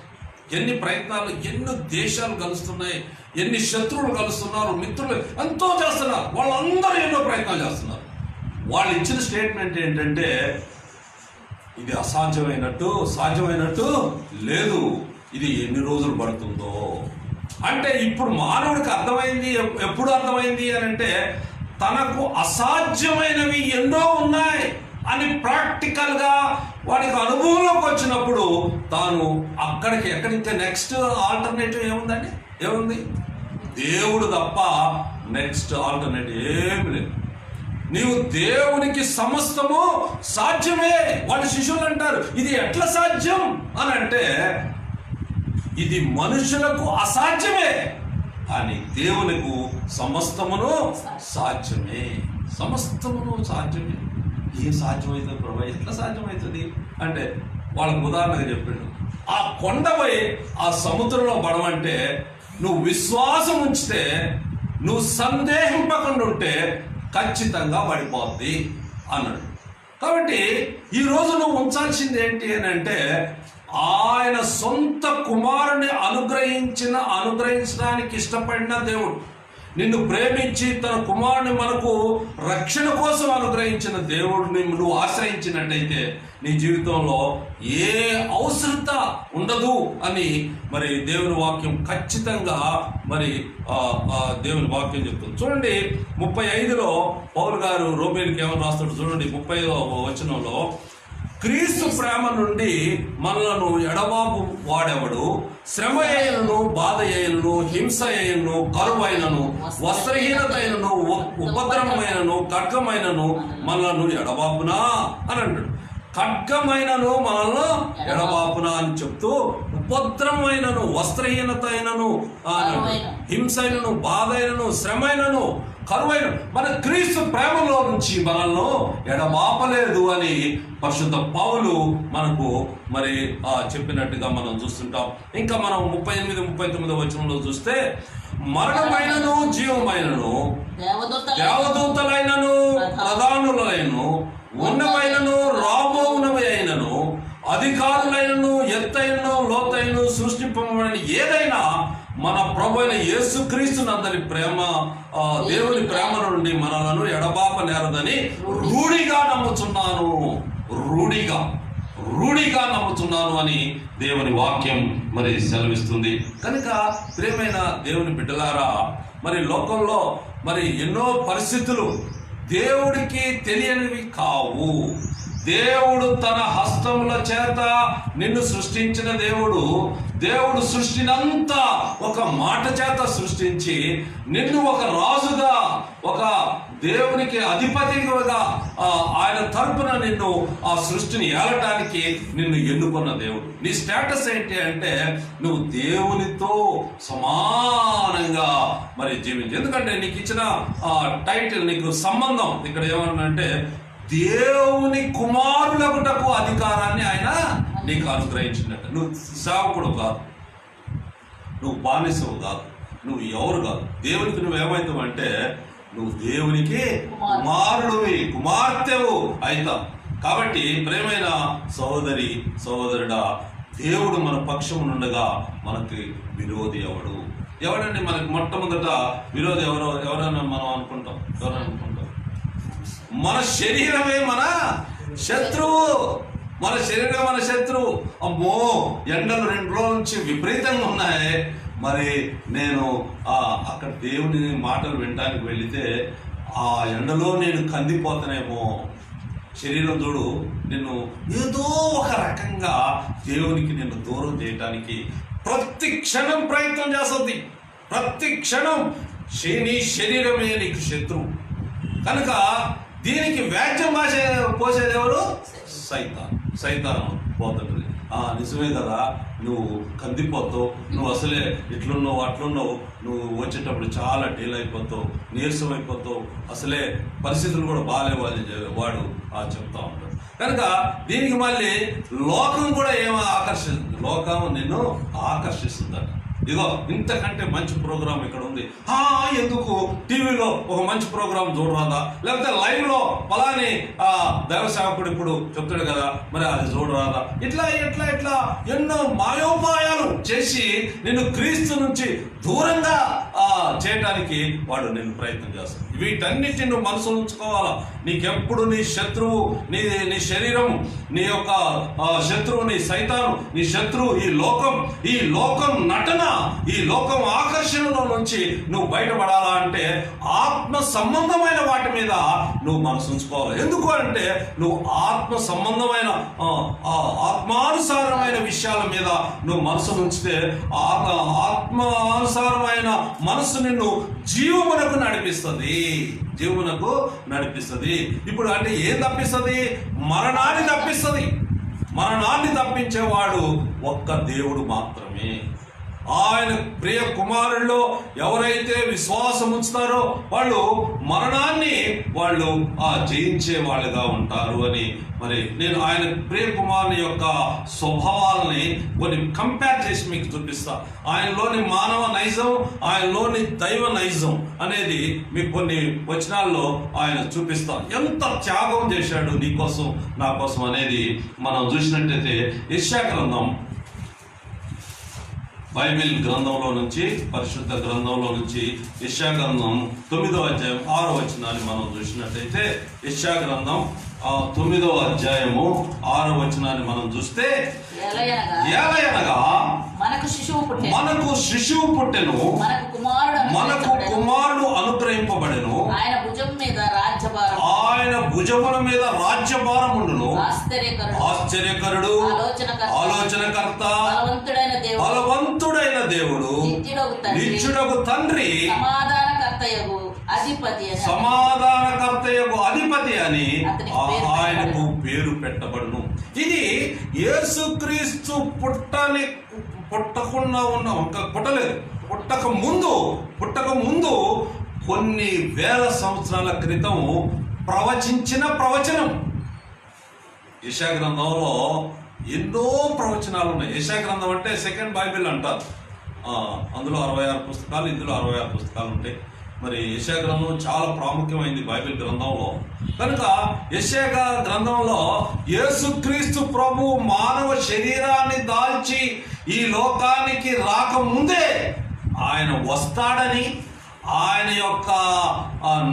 ఎన్ని ప్రయత్నాలు, ఎన్నో దేశాలు కలుస్తున్నాయి, ఎన్ని శత్రువులు కలుస్తున్నారు, మిత్రులు ఎంతో చేస్తున్నారు. వాళ్ళందరూ ఎన్నో ప్రయత్నాలు చేస్తున్నారు. వాళ్ళు ఇచ్చిన స్టేట్మెంట్ ఏంటంటే, ఇది సాధ్యమైనట్టు లేదు, ఇది ఎన్ని రోజులు పడుతుందో. అంటే ఇప్పుడు మానవుడికి అర్థమైంది. ఎప్పుడు అర్థమైంది అని అంటే, తనకు అసాధ్యమైనవి ఎన్నో ఉన్నాయి అని ప్రాక్టికల్గా వాడికి అనుభవంలోకి వచ్చినప్పుడు తాను ఎక్కడికి నెక్స్ట్ ఆల్టర్నేటివ్ ఏముంది? దేవుడు తప్ప నెక్స్ట్ ఆల్టర్నేటివ్ ఏమి లేదు. నీవు దేవునికి సమస్తము సాధ్యమే. వాళ్ళ శిష్యులు అంటారు, ఇది ఎట్లా సాధ్యం అని అంటే, ఇది మనుషులకు అసాధ్యమే కానీ దేవునికి సమస్తమును సాధ్యమే. ఏం సాధ్యమవుతుంది ప్రభు? ఎట్లా సాధ్యమవుతుంది అంటే, వాళ్ళకు ఉదాహరణగా చెప్పిండు, ఆ కొండపై ఆ సముద్రంలో పడమంటే నువ్వు విశ్వాసం ఉంచితే, నువ్వు సందేహింపకుండా ఉంటే ఖచ్చితంగా పడిపోద్ది అన్నాడు. కాబట్టి ఈరోజు నువ్వు ఉంచాల్సింది ఏంటి అని అంటే, ఆయన సొంత కుమారుని అనుగ్రహించడానికి ఇష్టపడిన దేవుడు. నిన్ను ప్రేమించి తన కుమారుని మనకు రక్షణ కోసం అనుగ్రహించిన దేవుడిని నువ్వు ఆశ్రయించినట్టయితే నీ జీవితంలో ఏ అవసరత ఉండదు అని మరి దేవుని వాక్యం ఖచ్చితంగా మరి దేవుని వాక్యం చెప్తుంది. చూడండి 35లో పౌలు గారు రోమేలుకి ఏమని రాస్తాడు చూడండి. 35వ వచనంలో, క్రీస్తు ప్రేమ నుండి మనలను ఎడబాపు వాడెవడు, శ్రమ అయినను, బాధ అయినను, హింస అయినను, కరువైనను, వస్త్రహీనతైనను, ఉపద్రవమైనను, ఖడ్గమైనను మనలను ఎడబాపునా అని అంటాడు. ఖడ్గమైనను మనల్ని ఎడబాపునా అని చెప్తూ, ఉపద్రవమైనను, వస్త్రహీనత అయినను, హింస అయినను, బాధ అయినను, శ్రమ అయినను, కరువైన మన క్రీస్తు ప్రేమలో నుంచి మనల్ని ఎడబాపలేదు అని పరిశుద్ధ పౌలు మనకు మరి చెప్పినట్టుగా మనం చూస్తుంటాం. ఇంకా మనం 38-39 వచనంలో చూస్తే, మరణమైనను, జీవమైనను, దేవదూతలైనను, ప్రధానులైనను, ఉన్నవైనను, రాబోవునవి అయినను, అధికారులైనను, ఎత్తైనను, లోతైనను, సృష్టింపబడిన ఏదైనా మన ప్రభు అయిన యేసుక్రీస్తునందరి ప్రేమ, దేవుని ప్రేమ నుండి మనలను ఎడబాప నేరదని రూఢిగా నమ్ముతున్నాను, రూఢిగా నమ్ముతున్నాను అని దేవుని వాక్యం మరి సెలవిస్తుంది. కనుక ప్రియమైన దేవుని బిడ్డలారా, మరి లోకంలో మరి ఎన్నో పరిస్థితులు దేవుడికి తెలియనివి కావు. దేవుడు తన హస్తముల చేత నిన్ను సృష్టించిన దేవుడు సృష్టినంతా ఒక మాట చేత సృష్టించి నిన్ను ఒక రాజుగా, ఒక దేవునికి అధిపతిగా ఆయన తరపున నిన్ను ఆ సృష్టిని ఏలటానికి నిన్ను ఎన్నుకున్న దేవుడు. నీ స్టేటస్ ఏంటి అంటే నువ్వు దేవునితో సమానంగా మరి జీవించు. ఎందుకంటే నీకు ఇచ్చిన టైటిల్, నీకు సంబంధం ఇక్కడ ఏమన్నంటే దేవుని కుమారులగుటకు అధికారాన్ని ఆయన నీకు అనుగ్రహించినట్టు. నువ్వు సేవకుడు కాదు, నువ్వు బానిసవు కాదు, నువ్వు ఎవరు కాదు. దేవునికి నువ్వేమవుతావు అంటే నువ్వు దేవునికి కుమార్తెవు అవుతావు. కాబట్టి ప్రేమైన సహోదరుడా, దేవుడు మన పక్షమునుండగా మనకి విరోధి ఎవడండి? మనకి మొట్టమొదట విరోధి ఎవరైనా మనం అనుకుంటాం. మన శరీరమే మన శత్రువు. అమ్మో, ఎండలు 2 రోజుల నుంచి విపరీతంగా ఉన్నాయి. మరి నేను అక్కడ దేవుని మాటలు వినడానికి వెళితే ఆ ఎండలో నేను కందిపోతానేమో. శరీరం చూడు నిన్ను ఏదో ఒక రకంగా దేవునికి నిన్ను దూరం చేయటానికి ప్రతి క్షణం ప్రయత్నం చేస్తుంది. ప్రతి క్షణం నీ శరీరమే నీకు శత్రువు. కనుక దీనికి వ్యాజ్యం పోసేది ఎవరు? సైతాను పోతుంటుంది. నిజమే కదా, నువ్వు కందిపోతావు, నువ్వు అసలే ఇట్లున్నావు అట్లున్నావు, నువ్వు వచ్చేటప్పుడు చాలా డీల్ అయిపోతావు, నీరసం అయిపోతావు, అసలే పరిస్థితులు కూడా బాగాలేవు అని వాడు చెప్తా ఉంటాడు. కనుక దీనికి మళ్ళీ లోకం కూడా లోకం నిన్ను ఆకర్షిస్తుందట. ఇదిగో ఇంతకంటే మంచి ప్రోగ్రామ్ ఇక్కడ ఉంది, ఎందుకు టీవీలో ఒక మంచి ప్రోగ్రామ్ చూడరాదా, లేకపోతే లైవ్ లో పలాని దైవ సేవకుడు ఇప్పుడు చెప్తాడు కదా, మరి అది చూడరాదా? ఇట్లా ఎన్నో మాయోపాయాలు చేసి నిన్ను క్రీస్తు నుంచి దూరంగా చేయడానికి వాడు నిన్ను ప్రయత్నం చేస్తాడు. వీటన్నిటిని నువ్వు మనసులో ఉంచుకోవాలా. నీకెప్పుడు నీ శత్రువు నీ శరీరం, నీ యొక్క శత్రువు నీ సైతాను, నీ శత్రువు ఈ లోకం నటన, ఈ లోకం ఆకర్షణలో నుంచి నువ్వు బయటపడాలా అంటే ఆత్మ సంబంధమైన వాటి మీద నువ్వు మనసు ఉంచుకోవాలి. ఎందుకు అంటే నువ్వు ఆత్మ సంబంధమైన ఆత్మానుసారమైన విషయాల మీద నువ్వు మనసు ఉంచితే ఆత్మానుసారమైన మనసు నిన్ను జీవమునకు నడిపిస్తుంది. ఇప్పుడు అంటే ఏం తప్పిస్తుంది? మరణాన్ని తప్పించేవాడు ఒక్క దేవుడు మాత్రమే. ఆయన ప్రియ కుమారుల్లో ఎవరైతే విశ్వాసం ఉంచుతారో వాళ్ళు మరణాన్ని జయించే వాళ్ళుగా ఉంటారు అని మరి నేను ఆయన ప్రియ కుమారుని యొక్క స్వభావాలని కొన్ని కంపేర్ చేసి మీకు చూపిస్తా. ఆయనలోని మానవ నైజం, ఆయనలోని దైవ నైజం అనేది మీకు కొన్ని వచనాల్లో ఆయన చూపిస్తా. ఎంత త్యాగం చేశాడు నీ కోసం నా కోసం అనేది మనం చూసినట్టయితే యెషయా గ్రంథం బైబిల్ గ్రంథంలో నుంచి, పరిశుద్ధ గ్రంథంలో నుంచి యెషయా గ్రంథం 9వ అధ్యాయం 6వ వచనాన్ని మనం చూసినట్టయితే, యెషయా గ్రంథం 9వ అధ్యాయము 6వ వచనాన్ని మనం చూస్తే, ఏలయనగా మనకు శిశువు పుట్టెను, మనకు కుమారుడు అనుగ్రహింపబడెను, ఆయన భుజముల మీద రాజ్యభారం ఉండును. ఆశ్చర్యకరుడు, ఆలోచనకర్త, బలవంతుడైన దేవుడు, నిత్యుడగు తండ్రి, సమాధానకర్తయగు అధిపతి అని ఆయనకు పేరు పెట్టబడును. ఇది యేసుక్రీస్తు పుట్టకుండా ఉన్న, పుట్టక ముందు కొన్ని వేల సంవత్సరాల క్రితం ప్రవచించిన ప్రవచనం. యెషయా గ్రంథంలో ఎన్నో ప్రవచనాలు ఉన్నాయి. యెషయా గ్రంథం అంటే సెకండ్ బైబిల్ అంటారు. అందులో 66 పుస్తకాలు, ఇందులో 66 పుస్తకాలు ఉంటాయి. మరి యెషయా గ్రంథం చాలా ప్రాముఖ్యమైంది బైబిల్ గ్రంథంలో. కనుక యెషయా గ్రంథంలో యేసుక్రీస్తు ప్రభు మానవ శరీరాన్ని దాల్చి ఈ లోకానికి రాకముందే ఆయన వస్తాడని, ఆయన యొక్క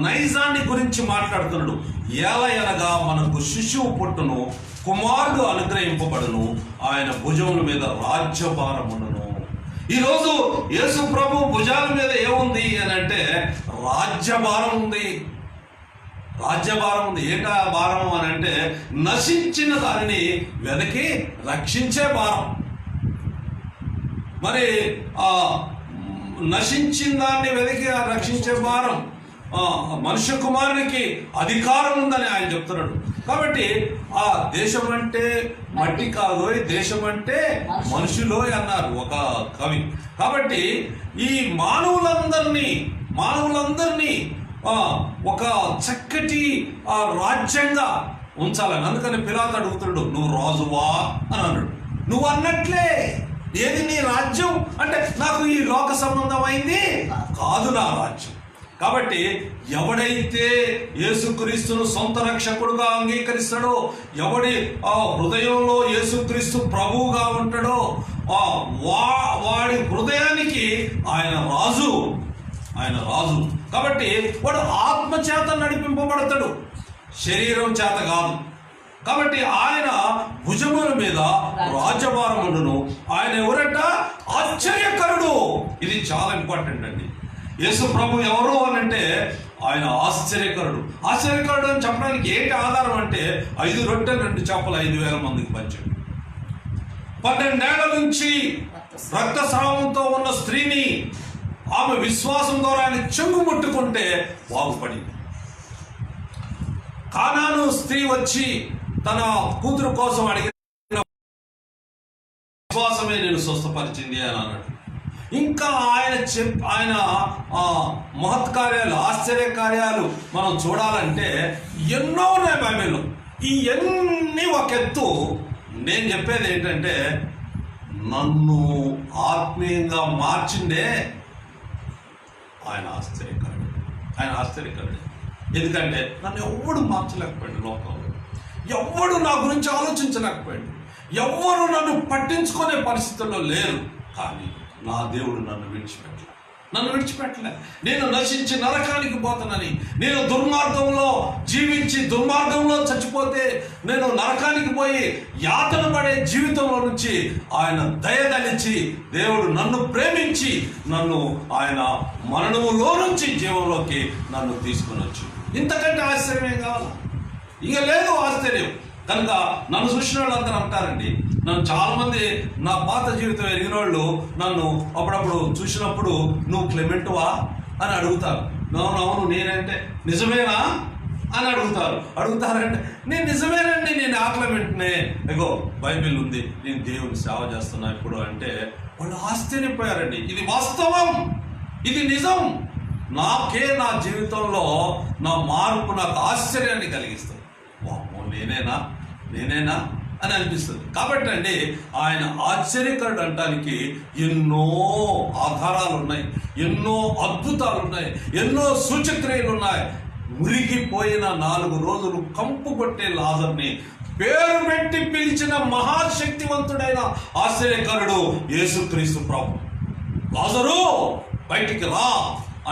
నైజాన్ని గురించి మాట్లాడుతున్నాడు. ఏలయనగా మనకు శిశువు పుట్టును, కుమారుడు అనుగ్రహింపబడును, ఆయన భుజముల మీద రాజ్యభారమును. ఈరోజు యేసు ప్రభు భుజాల మీద ఏముంది అని అంటే రాజ్యభారం ఉంది. రాజ్యభారం ఉంది. ఏంటా భారం అని అంటే నశించిన దానిని వెనక్కి రక్షించే భారం. మరి నశించిన దాన్ని వెనక్కి రక్షించే భారం మనుష్య కుమారునికి అధికారం ఉందని ఆయన చెప్తున్నాడు. కాబట్టి ఆ దేశం అంటే మట్టి కాదు, దేశం అంటే మనుషులో అన్నారు ఒక కవి. కాబట్టి ఈ మానవులందరినీ ఒక చక్కటి రాజ్యంగా ఉంచాలని. అందుకని పిలాతు అడుగుతున్నాడు, నువ్వు రాజువా అని అన్నాడు. నువ్వు అన్నట్లే, ఏది నీ రాజ్యం అంటే, నాకు ఈ లోక సంబంధమైంది కాదు నా రాజ్యం. కాబట్టి ఎవడైతే యేసుక్రీస్తును సొంత రక్షకుడుగా అంగీకరిస్తాడో, ఎవడి హృదయంలో యేసుక్రీస్తు ప్రభువుగా ఉంటాడో, వాడి హృదయానికి ఆయన రాజు. కాబట్టి వాడు ఆత్మ చేత నడిపింపబడతాడు, శరీరం చేత కాదు. కాబట్టి ఆయన భుజముల మీద రాజ్యభారమును. ఆయన ఎవరంట? ఆశ్చర్యకరుడు. ఇది చాలా ఇంపార్టెంట్ అండి. యేసు ప్రభు ఎవరు అని అంటే ఆయన ఆశ్చర్యకరుడు. ఆశ్చర్యకరుడు అని చెప్పడానికి ఏంటి ఆధారం అంటే, 5 రొట్టెలు 2 చేపలు 5,000 మందికి పంచాడు. 12 ఏళ్ల నుంచి రక్తస్రావంతో ఉన్న స్త్రీని ఆమె విశ్వాసం ద్వారా ఆయన చెంగు ముట్టుకుంటే బాగుపడింది. కానాను స్త్రీ వచ్చి తన కూతురు కోసం అడిగిన విశ్వాసమే నేను స్వస్థపరిచింది అని అన్నాడు. ఇంకా ఆయన మహత్కార్యాలు, ఆశ్చర్యకార్యాలు మనం చూడాలంటే ఎన్నో ఉన్నాయి బైబిల్లో. ఈ ఎన్ని ఒక ఎత్తు. నేను చెప్పేది ఏంటంటే, నన్ను ఆత్మీయంగా మార్చిందే ఆయన ఆశ్చర్యకరుడు. ఎందుకంటే నన్ను ఎవ్వడు మార్చలేకపోయాడు లోకంలో, ఎవ్వడు నా గురించి ఆలోచించలేకపోయాడు, ఎవ్వరు నన్ను పట్టించుకునే పరిస్థితుల్లో లేరు. కానీ నా దేవుడు నన్ను విడిచిపెట్టలే. నేను నశించి నరకానికి పోతానని, నేను దుర్మార్గంలో జీవించి దుర్మార్గంలో చచ్చిపోతే నేను నరకానికి పోయి యాతన పడే జీవితంలో నుంచి ఆయన దయదలిచి దేవుడు నన్ను ప్రేమించి నన్ను ఆయన మరణములో నుంచి జీవంలోకి నన్ను తీసుకుని వచ్చి, ఇంతకంటే ఆశ్చర్యం ఏం కావాలా? ఇక లేదు ఆశ్చర్యం. కనుక నన్ను చూసిన వాళ్ళు అందరూ అంటారండి, నన్ను చాలామంది నా పాత జీవితం ఎరిగిన వాళ్ళు నన్ను అప్పుడప్పుడు చూసినప్పుడు నువ్వు క్లెమెంటువా అని అడుగుతారు. అవును నేనంటే నిజమేనా అని అడుగుతారంటే నేను నిజమేనండి, నేను ఆ క్లెమెంట్నే, ఎగో బైబిల్ ఉంది, నేను దేవుని సేవ చేస్తున్నా ఇప్పుడు అంటే వాళ్ళు ఆశ్చర్యపోయారండి. ఇది వాస్తవం, ఇది నిజం. నాకే నా జీవితంలో నా మార్పు నాకు ఆశ్చర్యాన్ని కలిగిస్తుంది. వామ్మో నేనేనా అని అనిపిస్తుంది. కాబట్టి అండి ఆయన ఆశ్చర్యకరుడు అనడానికి ఎన్నో ఆధారాలు ఉన్నాయి, ఎన్నో అద్భుతాలు ఉన్నాయి, ఎన్నో సూచక్రియలు ఉన్నాయి. మురిగిపోయిన 4 రోజులు కంపు కొట్టే లాజర్ని పేరు పెట్టి పిలిచిన మహాశక్తివంతుడైన ఆశ్చర్యకరుడు యేసుక్రీస్తు ప్రభు. లాజరు బయటికి రా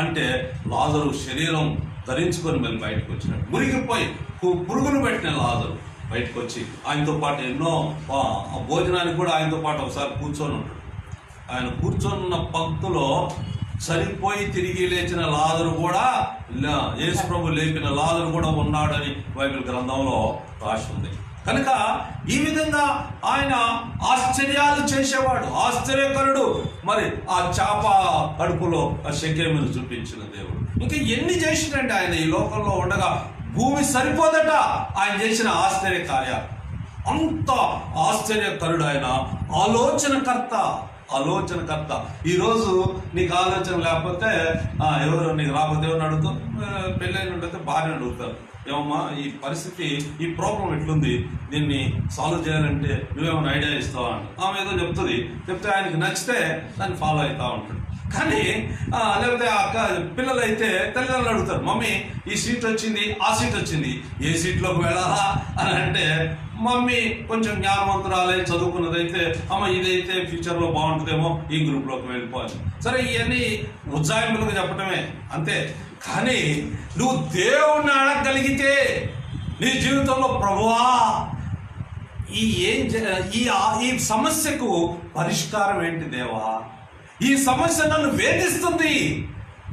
అంటే లాజరు శరీరం ధరించుకొని మళ్ళీ బయటకు వచ్చినాడు. మురిగిపోయి పురుగులు పెట్టిన లాజరు బయటకు వచ్చి ఆయనతో పాటు ఎన్నో భోజనానికి కూడా ఆయనతో పాటు ఒకసారి కూర్చొని ఉంటాడు. ఆయన కూర్చొని ఉన్న పంక్తిలో చనిపోయి తిరిగి లేచిన లాజరు కూడా, యేసు ప్రభు లేపిన లాజరు కూడా ఉన్నాడని బైబిల్ గ్రంథంలో రాసి ఉంది. కనుక ఈ విధంగా ఆయన ఆశ్చర్యాలు చేసేవాడు, ఆశ్చర్యకరుడు. మరి ఆ చేప కడుపులో ఆ షెకెమును చూపించిన దేవుడు ఇంకా ఎన్ని చేసినండి ఆయన ఈ లోకంలో ఉండగా. భూమి సరిపోదట ఆయన చేసిన ఆశ్చర్య కార్యాలు. అంత ఆశ్చర్యకరుడు ఆయన, ఆలోచనకర్త. ఈరోజు నీకు ఆలోచన లేకపోతే ఎవరు నీకు రాకపోతే ఎవరిని అడుగుతావు? పెళ్ళైన ఉంటే భార్యను అడుగుతారు, ఏమమ్మా ఈ పరిస్థితి, ఈ ప్రాబ్లం ఎట్లుంది, దీన్ని సాల్వ్ చేయాలంటే నువ్వేమైనా ఐడియా ఇస్తావా అని ఆమె ఏదో చెప్తే ఆయనకి నచ్చితే దాన్ని ఫాలో అవుతా ఉంటాడు. కానీ లేకపోతే పిల్లలైతే తల్లిదండ్రులు అడుగుతారు, మమ్మీ ఈ సీట్ వచ్చింది, ఆ సీట్ వచ్చింది, ఏ సీట్లోకి వెళ్ళాలా అని అంటే మమ్మీ కొంచెం జ్ఞానవంతురాలై చదువుకున్నదైతే అమ్మ ఇదైతే ఫ్యూచర్లో బాగుంటుందేమో ఈ గ్రూప్లోకి వెళ్ళిపోవాలి. సరే ఇవన్నీ ఉజ్జాయింపులకు చెప్పటమే అంతే. కానీ నువ్వు దేవుణ్ణి అడగగలిగితే నీ జీవితంలో ప్రభువా ఈ సమస్యకు పరిష్కారం ఏంటి దేవా, ఈ సమస్య నన్ను వేధిస్తుంది,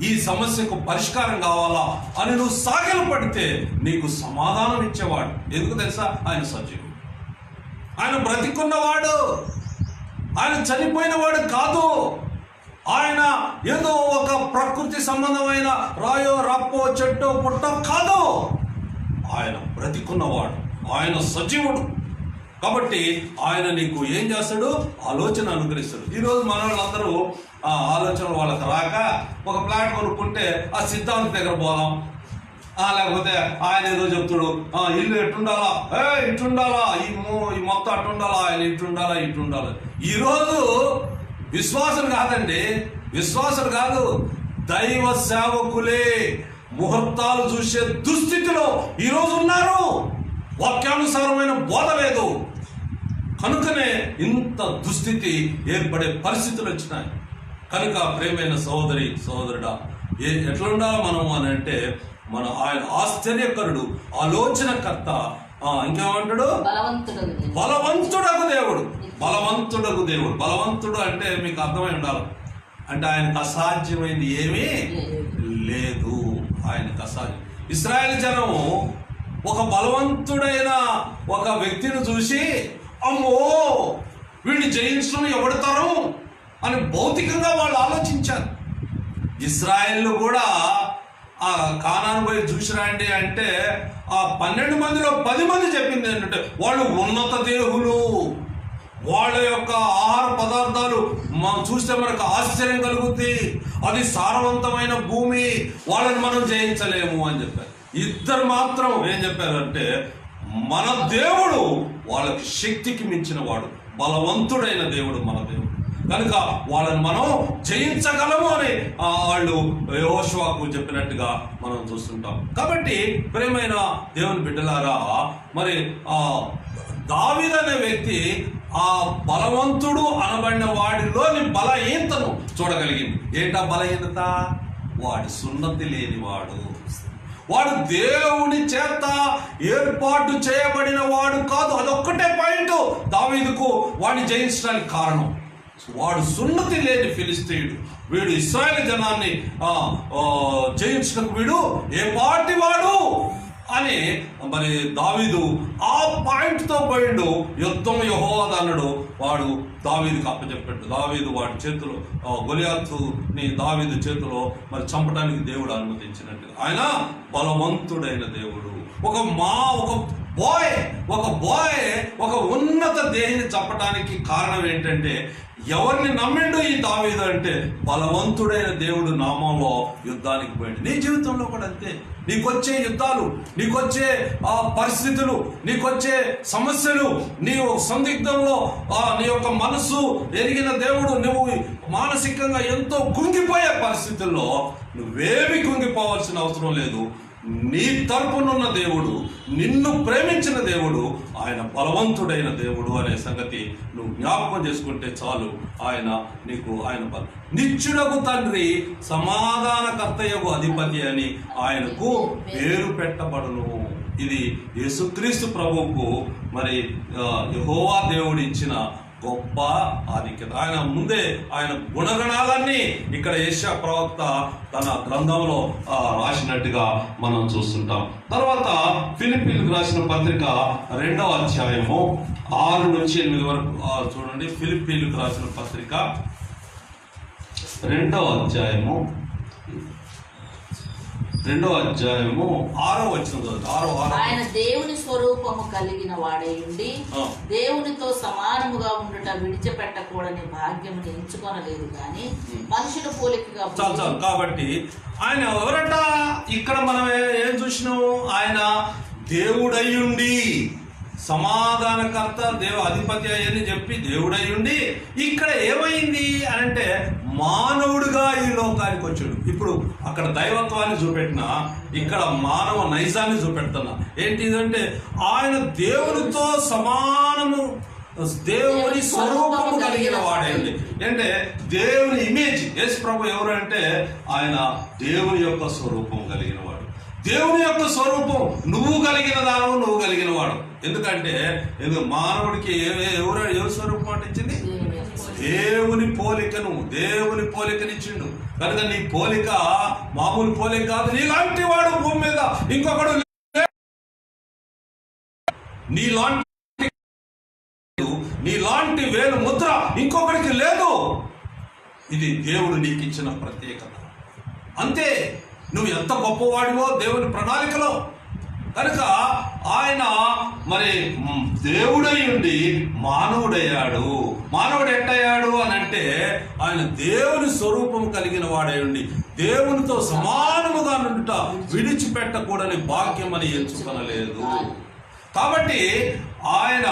ఈ సమస్యకు పరిష్కారం కావాలా అని నువ్వు సాగిలు పడితే నీకు సమాధానం ఇచ్చేవాడు. ఎందుకు తెలుసా? ఆయన సజీవుడు, ఆయన బ్రతికున్నవాడు, ఆయన చనిపోయినవాడు కాదు. ఆయన ఏదో ఒక ప్రకృతి సంబంధమైన రాయో రప్పో చెట్టో పుట్టో కాదు. ఆయన బ్రతికున్నవాడు, ఆయన సజీవుడు. కాబట్టి ఆయన నీకు ఏం చేస్తాడు? ఆలోచన అనుగ్రహిస్తాడు. ఈరోజు మన వాళ్ళందరూ ఆలోచనలు వాళ్ళకి రాక ఒక ప్లాట్ కొనుక్కుంటే ఆ సిద్ధాంత దగ్గర పోదాం, లేకపోతే ఆయన ఏదో చెప్తాడు, ఇల్లు ఎట్టుండాలా, ఇట్టుండాలా, ఈ మొత్తం అట్టుండాలా, ఆయన ఇట్టుండాలా. ఈరోజు విశ్వాసులు కాదు, దైవ సేవకులే ముహూర్తాలు చూసే దుస్థితిలో ఈరోజు ఉన్నారు. వాక్యానుసారమైన బోధ లేదు కనుకనే ఇంత దుస్థితి ఏర్పడే పరిస్థితులు వచ్చినాయి. కనుక ప్రేమైన సోదరుడా ఎట్లా ఉండాలి మనం అని అంటే, మన ఆయన ఆశ్చర్యకరుడు, ఆలోచనకర్త, ఇంకేమంటాడు? బలవంతుడగు దేవుడు. బలవంతుడు అంటే మీకు అర్థమై ఉండాలి, అంటే ఆయనకు అసాధ్యమైంది ఏమీ లేదు. ఆయనకు అసాధ్యం. ఇశ్రాయేలు జనము ఒక బలవంతుడైన ఒక వ్యక్తిని చూసి అమ్మో వీడిని జయించడం ఎవడతారు అని భౌతికంగా వాళ్ళు ఆలోచించారు. ఇశ్రాయేలు కూడా ఆ కానాను పోయి చూసిరండి అంటే ఆ 12 మందిలో 10 మంది చెప్పింది ఏంటంటే వాళ్ళు ఉన్నత దేహులు, వాళ్ళ యొక్క ఆహార పదార్థాలు చూస్తే మనకు ఆశ్చర్యం కలుగుద్ది, అది సారవంతమైన భూమి, వాళ్ళని మనం జయించలేము అని చెప్పారు. ఇద్దరు మాత్రం ఏం చెప్పారంటే మన దేవుడు వాళ్ళకి శక్తికి మించిన వాడు, బలవంతుడైన దేవుడు మన దేవుడు, కనుక వాళ్ళని మనం జయించగలము అని వాళ్ళు యెహోషువకు చెప్పినట్టుగా మనం చూస్తుంటాం. కాబట్టి ప్రియమైన దేవుని బిడ్డలారా, మరి దావీదు అనే వ్యక్తి ఆ బలవంతుడు అనబడిన వాడిలోని బలహీనతను చూడగలిగింది. ఏంటా బలహీనత? వాడి సున్నతి లేనివాడు, వాడు దేవుని చేత ఏర్పాటు చేయబడిన వాడు కాదు. అదొక్కటే పాయింట్ దావీదుకు వాడిని జయించడానికి కారణం. వాడు సున్నతి లేని ఫిలిస్తీయుడు, వీడు ఇశ్రాయేలు జనాన్ని జయించడానికి వీడు ఏ పార్టీ వాడు అని మరి దావీదు ఆ పాయింట్తో పోయిండు. యుద్ధం యెహోవాది అన్నాడు, వాడు దావీదుకి అప్పచెప్పాడు. దావీదు వాడి చేతిలో గొలియాతుని దావీదు చేతిలో మరి చంపడానికి దేవుడు అనుమతించినట్టుగా ఆయన బలవంతుడైన దేవుడు. ఒక ఉన్నత దేహిని చంపడానికి కారణం ఏంటంటే, ఎవరిని నమ్మిండు ఈ దావీదు అంటే బలవంతుడైన దేవుడు నామంలో యుద్ధానికి పోయింది. నీ జీవితంలో కూడా అంతే. నీకొచ్చే యుద్ధాలు, నీకొచ్చే పరిస్థితులు, నీకొచ్చే సమస్యలు, నీ సందిగ్ధంలో నీ యొక్క మనసు ఎరిగిన దేవుడు, నువ్వు మానసికంగా ఎంతో కుంగిపోయే పరిస్థితుల్లో నువ్వేమి కుంగిపోవాల్సిన అవసరం లేదు. నీ తరపునున్న దేవుడు, నిన్ను ప్రేమించిన దేవుడు, ఆయన బలవంతుడైన దేవుడు అనే సంగతి నువ్వు జ్ఞాపకం చేసుకుంటే చాలు. ఆయన నీకు నిత్యుడగు తండ్రి, సమాధానకర్తయగు అధిపతి అని ఆయనకు పేరు పెట్టబడును. ఇది యేసుక్రీస్తు ప్రభువుకు మరి యెహోవా దేవుడు ఇచ్చిన గొప్ప ఆధిక్యత. ఆయన ముందే ఆయన గుణగణాలన్నీ ఇక్కడ యెషయా ప్రవక్త తన గ్రంథంలో రాసినట్టుగా మనం చూస్తుంటాం. తర్వాత ఫిలిప్పీలకు రాసిన పత్రిక 2వ అధ్యాయము 6 నుంచి 8 వరకు చూడండి. ఫిలిప్పీలకు రాసిన పత్రిక 2వ అధ్యాయము 6వ వచనం. ఆయన దేవుని స్వరూపము కలిగిన వాడై ఉండి దేవునితో సమానముగా ఉండుట విడిచిపెట్టకూడని భాగ్యముని ఎంచుకొనలేదు కానీ మనుషుల పోలికగా. చాలు. కాబట్టి ఆయన ఎవరట? ఇక్కడ మనం ఏం చూసినాము? ఆయన దేవుడయ్యుండి, సమాధానకర్త, అధిపతి అని చెప్పి దేవుడయ్యుండి ఇక్కడ ఏమైంది అని అంటే మానవుడిగా ఈ లోకానికి వచ్చాడు. ఇప్పుడు అక్కడ దైవత్వాన్ని చూపెట్టినా ఇక్కడ మానవ నైజాన్ని చూపెడుతున్నా. ఏంటిదంటే ఆయన దేవునితో సమానము, దేవుని స్వరూపము కలిగిన వాడేండి. అంటే దేవుని ఇమేజ్. యేసు ప్రభు ఎవరు అంటే ఆయన దేవుని యొక్క స్వరూపం కలిగిన వాడు. దేవుని యొక్క స్వరూపం నువ్వు కలిగిన దానవు, నువ్వు కలిగిన వాడు. ఎందుకంటే మానవుడికి ఎవరు స్వరూపం అంటే ఇచ్చింది? దేవుని పోలికనిచ్చిండు. కనుక నీ పోలిక మామూలు పోలిక కాదు. నీలాంటి వాడు భూమి మీద ఇంకొకడు, నీలాంటి వేలు ముద్ర ఇంకొకరికి లేదు. ఇది దేవుడు నీకు ఇచ్చిన ప్రత్యేకత. అంతే. నువ్వు ఎంత గొప్పవాడివో దేవుని ప్రణాళికలో. కనుక ఆయన మరి దేవుడై ఉండి మానవుడయ్యాడు. మానవుడు ఎట్టయ్యాడు అని అంటే ఆయన దేవుని స్వరూపం కలిగిన వాడై ఉండి దేవునితో సమానముగా నుండుట విడిచిపెట్టకూడని భాగ్యం అని ఎంచుకొనలేదు. కాబట్టి ఆయన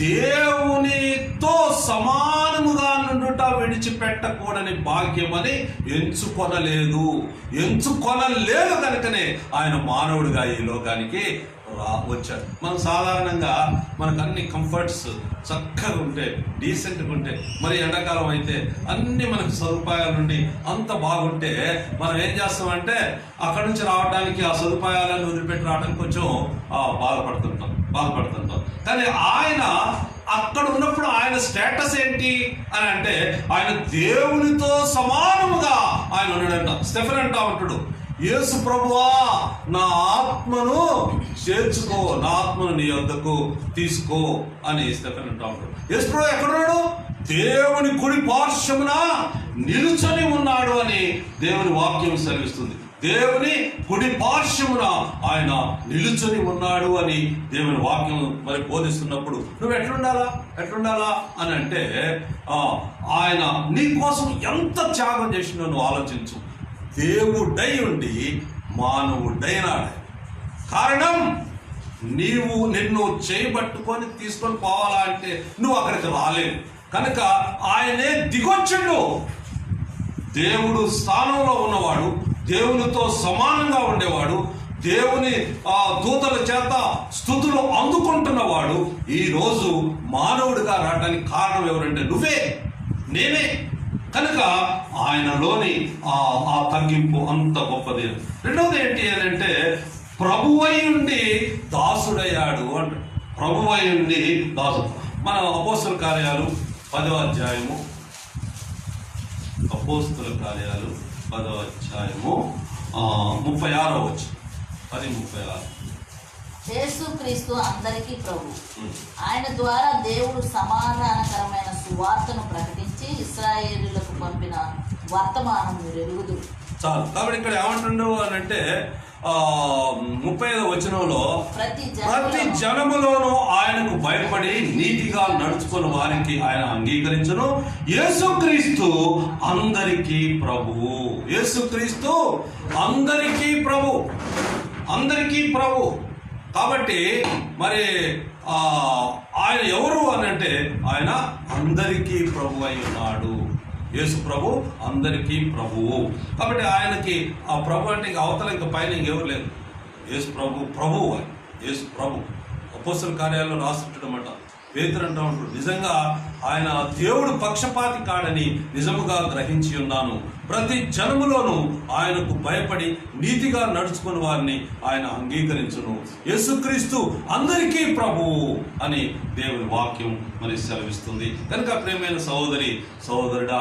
దేవునితో సమానముగా నుండుట విడిచిపెట్టకూడని భాగ్యమని ఎంచుకొనలేదు కనుకనే ఆయన మానవుడిగా ఈ లోకానికి వచ్చాడు. మనం సాధారణంగా మనకు అన్ని కంఫర్ట్స్ చక్కగా ఉంటే, డీసెంట్గా ఉంటే, మరి ఎండాకాలం అయితే అన్ని మనకు సదుపాయాలు నుండి అంత బాగుంటే మనం ఏం చేస్తామంటే అక్కడి నుంచి రావడానికి ఆ సదుపాయాలను వదిలిపెట్టి రావడానికి కొంచెం బాధపడుతుంటాం. కానీ ఆయన అక్కడ ఉన్నప్పుడు ఆయన స్టేటస్ ఏంటి అని అంటే ఆయన దేవునితో సమానముగా ఆయన ఉన్నాడంట. స్టెఫెన్ అంటా ఉంటాడు, యేసు ప్రభువా నా ఆత్మను చేర్చుకో, నా ఆత్మను నీ వద్దకు తీసుకో అని స్టెఫెన్ అంటా ఉంటాడు. యేసు ప్రభు ఎక్కడున్నాడు? దేవుని కుడి పార్శ్వమున నిలుచొని ఉన్నాడు అని దేవుని వాక్యం సెలవిస్తుంది. దేవుని కుడి పార్శ్వమున ఆయన నిలుచొని ఉన్నాడు అని దేవుని వాక్యం మరి బోధిస్తున్నప్పుడు నువ్వు ఎట్లుండాలా అని అంటే ఆయన నీ కోసం ఎంత త్యాగం చేసినా నువ్వు ఆలోచించు. దేవుడై ఉండి మానవుడైనాడు. కారణం నిన్ను చేయబట్టుకొని తీసుకొని పోవాలా అంటే నువ్వు అక్కడికి రాలేవు. కనుక ఆయనే దిగొచ్చిండు. దేవుడు స్థానంలో ఉన్నవాడు, దేవునితో సమానంగా ఉండేవాడు, దేవుని దూతల చేత స్తుతులు అందుకుంటున్నవాడు ఈ రోజు మానవుడిగా రావడానికి కారణం ఎవరంటే నువ్వే, నేనే. కనుక ఆయనలోని ఆ తగ్గింపు అంత గొప్పది. రెండవది ఏంటి అని అంటే ప్రభువై ఉండి దాసుడయ్యాడు అంట. ప్రభువై ఉండి దాసుడు. మన అపోస్తుల కార్యాలు 10వ అధ్యాయము, అపోస్తుల కార్యాలు 10వ అధ్యాయము 36వ వచనం, 10:36. యేసుక్రీస్తు అందరికీ ప్రభు. ఆయన ద్వారా దేవుడు సమాధానకరమైన సువార్తను ప్రకటించి ఇశ్రాయేలులకు పంపిన వర్తమానం మీరు ఎరుగుదురు. చాలు. కాబట్టి ఇక్కడ ఏమంటుండు అని అంటే 35వ వచనంలో ప్రతి జనములోనూ ఆయనకు భయపడి నీతిగా నడుచుకున్న వారికి ఆయన అంగీకరించును. యేసుక్రీస్తు అందరికీ ప్రభువు. యేసుక్రీస్తు అందరికీ ప్రభు. కాబట్టి మరి ఆయన ఎవరు అని అంటే ఆయన అందరికీ ప్రభు అయి ఉన్నాడు. యేసు ప్రభు అందరికీ ప్రభువు. కాబట్టి ఆయనకి ఆ ప్రభు అంటే అవతల ఇంకా పైన ఇంకెవరు లేదు. యేసు ప్రభు అని యేసు ప్రభు అపోస్తల కార్యాల్లో రాస్తుంటాడన్నమాట. పేతురు అంటూ ఉంటాడు, నిజంగా ఆయన దేవుడు పక్షపాతి కాడని నిజముగా గ్రహించి ఉన్నాను. ప్రతి జనములోనూ ఆయనకు భయపడి నీతిగా నడుచుకుని వారిని ఆయన అంగీకరించును. యేసుక్రీస్తు అందరికీ ప్రభువు అని దేవుని వాక్యం మరి సెలవిస్తుంది. కనుక ప్రియమైన సహోదరుడా,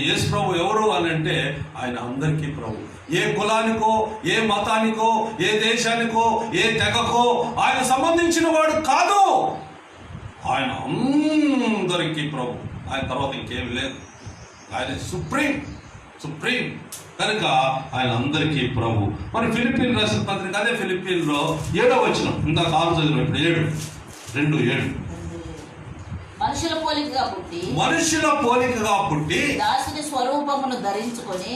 యేసు ప్రభు ఎవరు అని అంటే ఆయన అందరికీ ప్రభు. ఏ కులానికో, ఏ మతానికో, ఏ దేశానికో, ఏ తెగకో ఆయన సంబంధించిన వాడు కాదు. ఆయన అందరికీ ప్రభు. ఆయన తర్వాత ఇంకేమి లేదు. ఆయన సుప్రీం కనుక ఆయన అందరికీ ప్రభు. మరి ఫిలిప్పీన్ రాసిన పత్రిక అదే ఫిలిప్పీన్లో 7వ వచనం, ఇందాక 6 చదివిన, ఇప్పుడు 7:2 మనుషుల పోలికగా పుట్టి దాసుని స్వరూపమును ధరించుకొని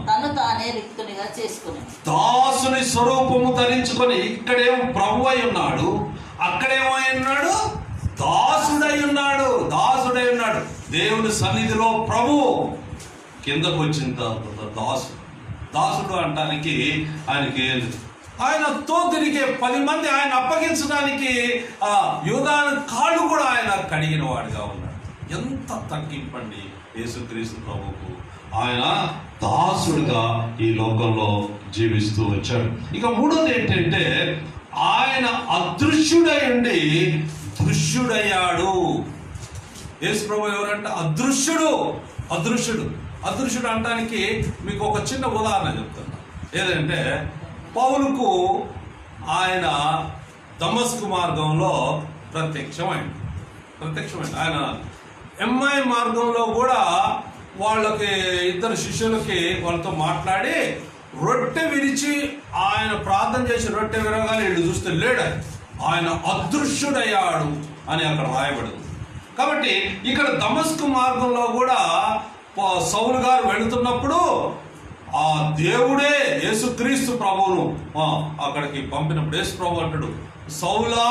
తను తానే రిక్తునిగా చేసుకుని. దాసుని స్వరూపము ధరించుకొని ఇక్కడేమో ప్రభు అయి ఉన్నాడు, అక్కడేమో ఉన్నాడు దాసుడై ఉన్నాడు. దేవుని సన్నిధిలో ప్రభు, కిందకు వచ్చిన తర్వాత దాసుడు అంటానికి ఆయనకి ఆయనతో తిరిగే 10 మంది ఆయన అప్పగించడానికి యూదాను కాళ్ళు కూడా ఆయన కడిగిన వాడిగా ఉన్నాడు. ఎంత తగ్గింపండి యేసుక్రీస్తు ప్రభువుకు. ఆయన దాసుడుగా ఈ లోకంలో జీవిస్తూ వచ్చాడు. ఇక మూడోది ఏంటంటే ఆయన అదృశ్యుడై ఉండి దృశ్యుడయ్యాడు. యేసు ప్రభు ఎవరంటే అదృశ్యుడు అంటానికి మీకు ఒక చిన్న ఉదాహరణ చెప్తున్నా. ఏదంటే పౌలుకు ఆయన దమస్కు మార్గంలో ప్రత్యక్షమైంది. ఆయన ఎంఐ మార్గంలో కూడా వాళ్ళకి 2 శిష్యులకి వాళ్ళతో మాట్లాడి రొట్టె విరిచి ఆయన ప్రార్థన చేసి రొట్టె విరగాలి, వీళ్ళు చూస్తే లేడు, ఆయన అదృశ్యుడయ్యాడు అని అక్కడ రాయబడింది. కాబట్టి ఇక్కడ దమస్కు మార్గంలో కూడా సౌలు గారు వెళుతున్నప్పుడు ఆ దేవుడే యేసుక్రీస్తు ప్రభువును అక్కడికి పంపినప్పుడు యేసు ప్రభు అంటాడు, సౌలా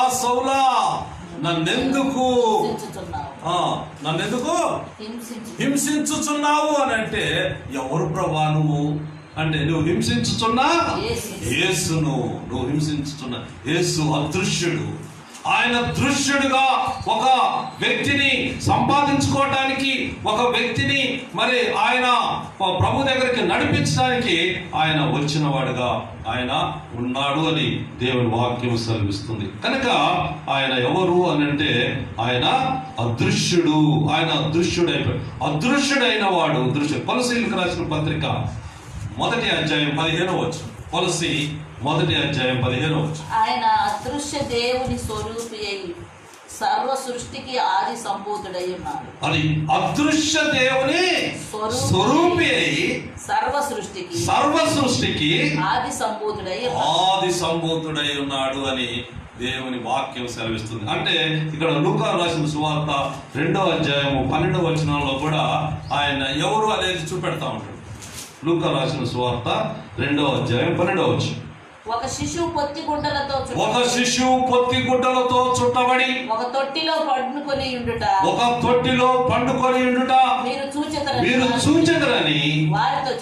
నన్నెందుకు హింసించుచున్నావు అని అంటే, ఎవరు ప్రభా నువ్వు అంటే, నువ్వు హింసించుచున్నా యేసును, నువ్వు హింసించుచున్నా యేసు అదృశ్యుడు. ఆయన దృశ్యుడుగా ఒక వ్యక్తిని సంపాదించుకోవటానికి, ఒక వ్యక్తిని మరి ఆయన ప్రభు దగ్గరికి నడిపించడానికి ఆయన వచ్చిన వాడుగా ఆయన ఉన్నాడు అని దేవుని వాక్యం సెలవిస్తుంది. కనుక ఆయన ఎవరు అని అంటే ఆయన అదృశ్యుడు. ఆయన అదృశ్యుడైన వాడు కొలసీలకు రాసిన పత్రిక 1వ అధ్యాయం 15వ వచనం. కొలసీ 1వ అధ్యాయం 15వ వచనం. ఆయన అదృశ్య దేవుని స్వరూపి అయి సర్వ సృష్టికి ఆది సంభూతుడై ఉన్నాడు. అది అదృశ్య దేవుని స్వరూపి అయి సర్వ సృష్టికి ఆది సంభూతుడై ఉన్నాడు అని దేవుని వాక్యం సెలవిస్తుంది. అంటే ఇక్కడ లూకా రాసిన సువార్త 2వ అధ్యాయము 12వ వచనంలో కూడా ఆయన ఎవరు అనేది చూపెడతా ఉంటాడు. లూకా రాసిన సువార్త 2వ అధ్యాయం 12వ వచనం. ఒక శిశువు పొత్తి గుడ్డలతో చుట్టబడి ఒక తొట్టిలో పండుకొని ఉండుట మీరు చూచెదరని వారితో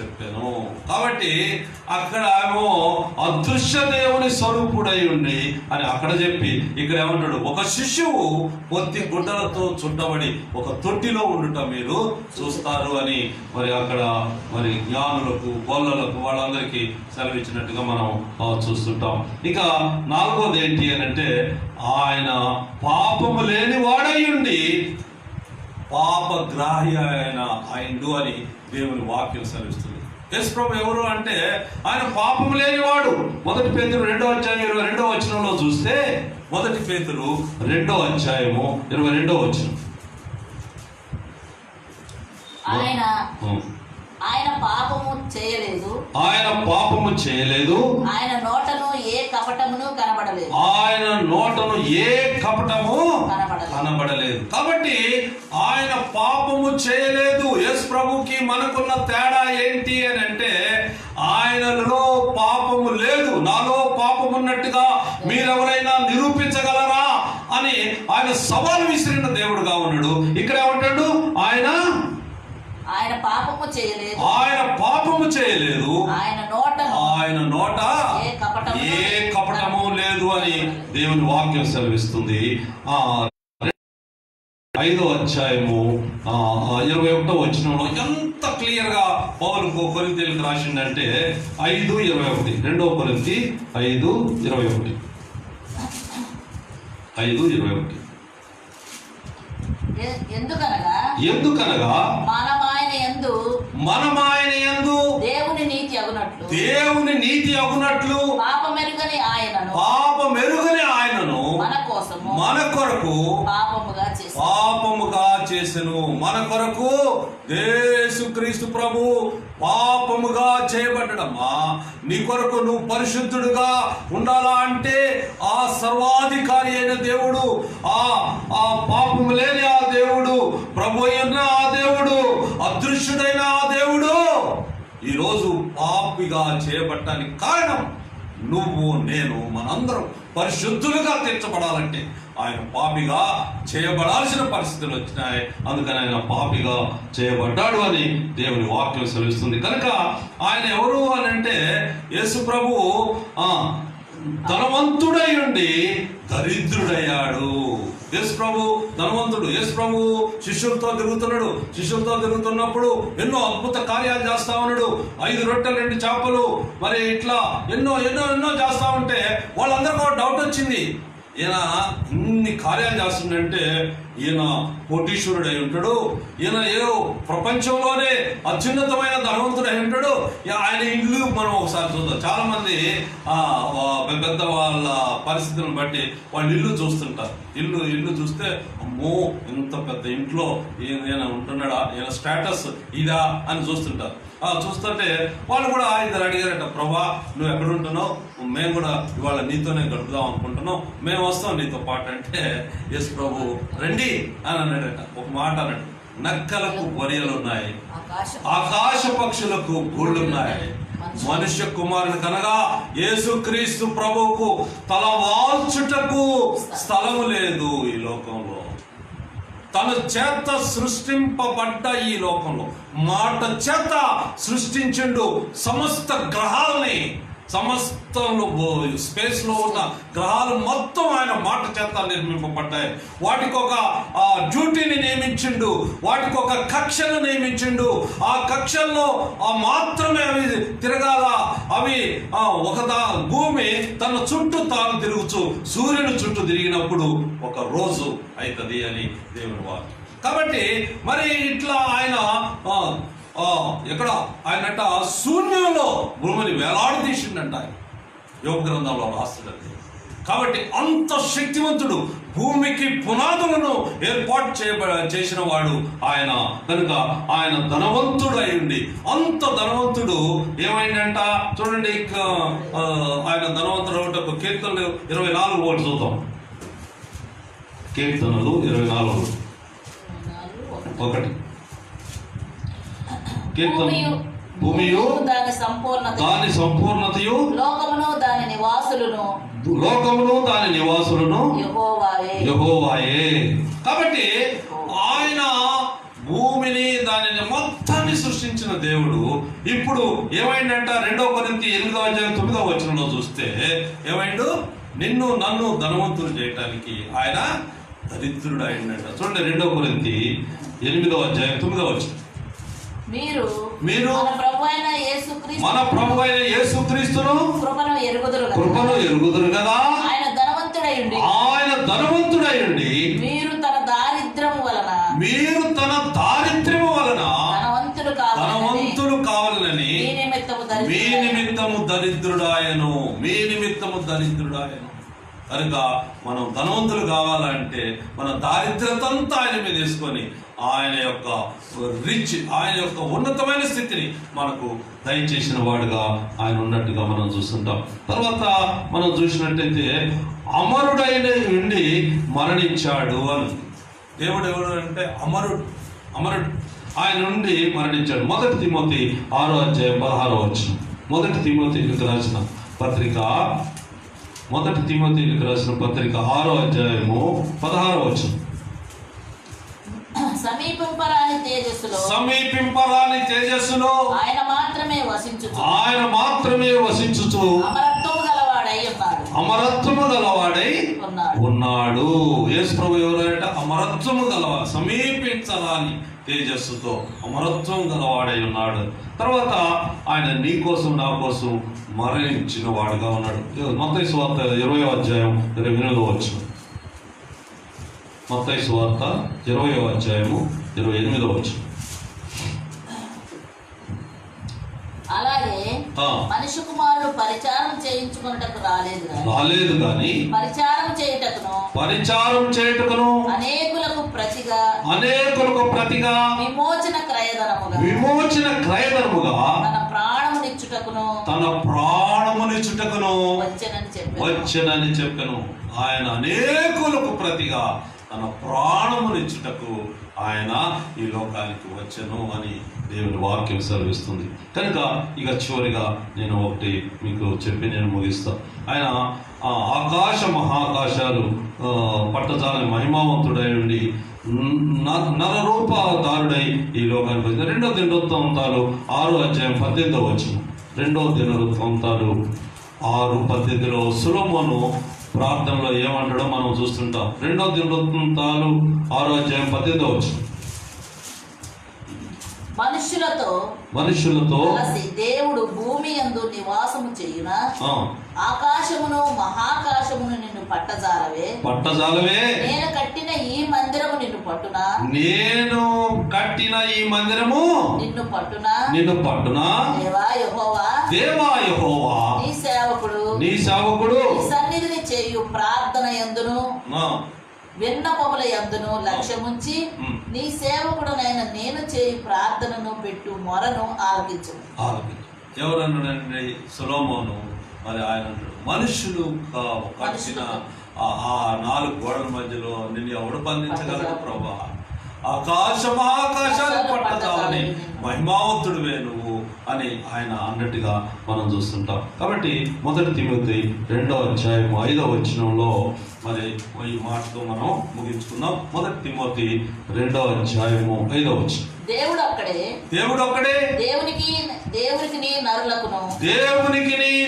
చెప్పాను. కాబట్టి అక్కడ ఏమో అదృశ్య దేవుని స్వరూపుడై ఉండి అని అక్కడ చెప్పి, ఇక్కడ ఏమంటాడు, ఒక శిశువు పొత్తి గుడ్డలతో చుట్టబడి ఒక తొట్టిలో ఉండుట మీరు చూస్తారు అని మరి అక్కడ మరి జ్ఞానులకు, గొల్లలకు, వాళ్ళందరికీ సెలవిచ్చినట్టుగా మనం చూస్తుంటాం. ఇక 4వది ఏంటి అని అంటే, ఆయన పాపము లేని వాడయ్యుండి పాపగ్రాహి అయిండు అని దేవుని వాక్యం సెలవిస్తుంది. యేసు ప్రభు ఎవరు అంటే ఆయన పాపం లేనివాడు. 1 పేతురు 2వ అధ్యాయం 22వ వచనంలో చూస్తే, 1 పేతురు 2వ అధ్యాయము 22వ వచనం. ఆయన పాపము చేయలేదు, ఆయన నోటను ఏ కపటమును కనబడలేదు. కాబట్టి ఆయన పాపము చేయలేదు. యేసు ప్రభుకి మనకున్న తేడా ఏంటి అని అంటే, ఆయనలో పాపము లేదు. నాలో పాపం ఉన్నట్టుగా మీరెవరైనా నిరూపించగలరా అని ఆయన సవాలు విసిరిన దేవుడుగా ఉన్నాడు. ఇక్కడ ఏమంటాడు, ఆయన ఆయన పాపము చేయలేదు, ఆయన పాపము చేయలేదు, ఆయన నోట ఏ కపటము లేదు అని దేవుని వాక్యం సెలవిస్తుంది. 5వ అధ్యాయము 21వ వచనంలో ఎంత క్లియర్ గా పౌలు కొరింథీయులకు రాసిందంటే 5:21, 2 కొరింథీ 5:21. ఎందుకనగా మనం ఆయన యందు దేవుని నీతి అగునట్లు పాపమెరుగని ఆయనను మన కొరకు పాపముగా చేసెను. మన కొరకు యేసుక్రీస్తు ప్రభు పాపముగా చేయబడ్డమ్మా. నీ కొరకు నువ్వు పరిశుద్ధుడుగా ఉండాలా అంటే ఆ సర్వాధికారి అయిన దేవుడు, ఆ పాపము లేని ఆ దేవుడు, ప్రభు అయిన ఆ దేవుడు, అదృశ్యుడైన ఆ దేవుడు ఈరోజు పాపిగా చేయబడటానికి కారణం నువ్వు నేను మనందరం పరిశుద్ధులుగా తీర్చబడాలంటే ఆయన పాపిగా చేయబడాల్సిన పరిస్థితులు వచ్చినాయి. అందుకని ఆయన పాపిగా చేయబడ్డాడు అని దేవుని వాక్యం సెలవిస్తుంది. కనుక ఆయన ఎవరు అని అంటే యేసు ప్రభు ధనవంతుడై ఉండి దరిద్రుడయ్యాడు. యేసు ప్రభు ధనవంతుడు. యేసు ప్రభు శిష్యులతో తిరుగుతున్నప్పుడు ఎన్నో అద్భుత కార్యాలు చేస్తా ఉన్నాడు. 5 రొట్టెలు 2 చేపలు, మరి ఇట్లా ఎన్నో చేస్తా ఉంటే వాళ్ళందరికీ ఒక డౌట్ వచ్చింది. ఈయన ఇన్ని కార్యాలు చేస్తుందంటే ఈయన కోటీశ్వరుడు అయి ఉంటాడు, ఈయన ఏదో ప్రపంచంలోనే అత్యున్నతమైన ధనవంతుడు అయి ఉంటాడు. ఆయన ఇల్లు మనం ఒకసారి చూద్దాం. చాలా మంది పెద్ద వాళ్ళ పరిస్థితులను బట్టి వాళ్ళు ఇల్లు చూస్తుంటారు. ఇల్లు చూస్తే అమ్మో ఇంత పెద్ద ఇంట్లో ఈయన ఉంటున్నాడా, ఈయన స్టేటస్ ఇదా అని చూస్తుంటారు. చూస్తుంటే వాళ్ళు కూడా ఇద్దరు అడిగారట, ప్రభా నువ్వు ఎక్కడ ఉంటున్నావు, మేము కూడా ఇవాళ నీతోనే గడుపుదాం అనుకుంటున్నాం, మేము వస్తాం నీతో పాటు అంటే యేసు ప్రభు రండి అని అన్నాడట. ఒక మాట అన్నాడు, నక్కలకు బొరియలు ఉన్నాయి, ఆకాశ పక్షులకు గూళ్ళున్నాయి, మనుష్య కుమారుని కనగా యేసుక్రీస్తు ప్రభువుకు తల వాల్చుటకు స్థలము లేదు ఈ లోకంలో. తన చేత సృష్టింపబడ్డ ఈ లోకంలో మాట చేత సృష్టించిండు సమస్త గ్రహాలని. సమస్తంలో స్పేస్ లో ఉన్న గ్రహాలు మొత్తం ఆయన మాట చేత నిర్మింపబడ్డాయి. వాటికి ఒక డ్యూటీని నియమించిండు, వాటికి ఒక కక్షను నియమించిండు. ఆ కక్షల్లో మాత్రమే అవి తిరగాల. అవి భూమి తన చుట్టూ తాను తిరుగుచు సూర్యుని చుట్టూ తిరిగినప్పుడు ఒక రోజు అవుతుంది అని దేవుని వాక్యం. కాబట్టి మరి ఇట్లా ఆయన ఎక్కడ ఆయనట శూన్యంలో భూమిని వేలాడదీసిండంట. ఆయన యోగ గ్రంథంలో రాస్తున్నాడు. కాబట్టి అంత శక్తివంతుడు, భూమికి పునాదులను ఏర్పాటు చేసిన వాడు ఆయన. కనుక ఆయన ధనవంతుడు అయ్యండి. అంత ధనవంతుడు ఏమైందంట చూడండి. ఆయన ధనవంతుడు ఒక కీర్తనలు 24 ఒకటి చూద్దాం. కీర్తనలు 24:1. భూమియు దాని సంపూర్ణతయు లోకమును దాని నివాసులను యెహోవాయే. కాబట్టి ఆయన భూమిని దానిని మొత్తాన్ని సృష్టించిన దేవుడు ఇప్పుడు ఏమైందంట 2 కొరింథీ 8:9 చూస్తే ఏమైండు, నిన్ను నన్ను ధనవంతులు చేయటానికి ఆయన దరిద్రుడు అయిందంట. చూడండి 2 కొరింథీ 8:9 మీరు మన ప్రభు అయిన యేసుక్రీస్తును కృపను ఎరుగుదురు కదా. ఆయన ధనవంతుడై ఉండి మీరు తన దారిద్ర్యము వలన ధనవంతులు కావాలని మీ నిమిత్తము దరిద్రుడాయను. కనుక మనం ధనవంతులు కావాలంటే మన దారిద్రతంతా ఆయన మీద వేసుకొని ఆయన యొక్క ఆయన యొక్క ఉన్నతమైన స్థితిని మనకు దయచేసిన వాడుగా ఆయన ఉన్నట్టుగా మనం చూస్తుంటాం. తర్వాత మనం చూసినట్టయితే అమరుడైన ఉండి మరణించాడు అని. దేవుడు ఎవడు అంటే అమరుడు. ఆయన నుండి మరణించాడు. 1 తిమోతి 6:16. 1 తిమోతికి రాసిన పత్రిక 6:16. సమీపింపరాని తేజస్సులో ఆయన మాత్రమే వసించుచు అమరత్వము గలవాడై ఉన్నాడు. యేసు ప్రభు ఎవరంటే అమరత్వము గలవాడు, సమీపించరాని తేజస్సుతో అమరత్వం గలవాడై ఉన్నాడు. తర్వాత ఆయన నీ కోసం నా కోసం మరణించిన వాడుగా ఉన్నాడు. మత్తయి సువార్త 20వ అధ్యాయం 28వ వచనం. మత్తయి సువార్త 20వ అధ్యాయము 28వ వచనం. అలాగే మనిషి కుమారుడు పరిచారం చేయించుకున్నటకు రాలేదు గాని పరిచారం చేయుటకును అనేకులకు ప్రతిగా విమోచన క్రయధనముగా తన ప్రాణమునిచ్చుటకును వచ్చెనని చెప్పెను. ఆయన అనేకులకు ప్రతిగా తన ప్రాణమునిచ్చుటకు ఆయన ఈ లోకానికి వచ్చెను అని దేవుని వాక్యం సెలవిస్తుంది. కనుక ఇక చివరిగా నేను ఒకటి మీకు చెప్పి నేను ముగిస్తా. ఆయన ఆకాశ మహాకాశాలు పట్టజాలని మహిమావంతుడై ఉండి నరరూపధారుడై ఈ లోకానికి వచ్చింది. 2వ దినవృత్తాంతాలు 6వ అధ్యాయం 18వ వచనం. 2వ దినవృత్తాంతాలు 6:18లో సొలొమోను ప్రార్థనలో ఏమంటాడో మనం చూస్తుంటాం. 2వ దినవృత్తాంతాలు 6వ అధ్యాయం 18వ వచనం. మనుషులతో కలిసి దేవుడు భూమి యందు నివాసము చేయున ఆకాశమును మహాకాశమును నిన్ను పట్టజాలవే. నేను కట్టిన ఈ మందిరము నిన్ను పట్టునా నిన్ను పట్టునా దేవా యెహోవా నీ సేవకుడు సన్నిధిని చేయు ప్రార్థన యందును విన్నపముల యందును లక్ష్యముంచి నీ సేవకుడునైన నేను చేయు ప్రార్థనను పెట్టు మొరను ఆలకించు. ఎవరన్నాడండి? సొలొమోను. మరి ఆయన మనుషులు కట్టిన ఆ 4 గోడల మధ్యలో నిన్ను ఎవడు బంధించగలడు ప్రభా? ఆకాశాలు పట్టజాలని మహిమావంతుడివే నువ్వు అని ఆయన అన్నట్టుగా మనం చూస్తుంటాం. కాబట్టి 1 తిమోతి 2వ అధ్యాయం 5వ వచనంలో మరి ఈ మాటతో మనం ముగించుకుందాం. 1 తిమోతి 2వ అధ్యాయము 5వ వచనం. దేవుడు ఒక్కడే దేవునికి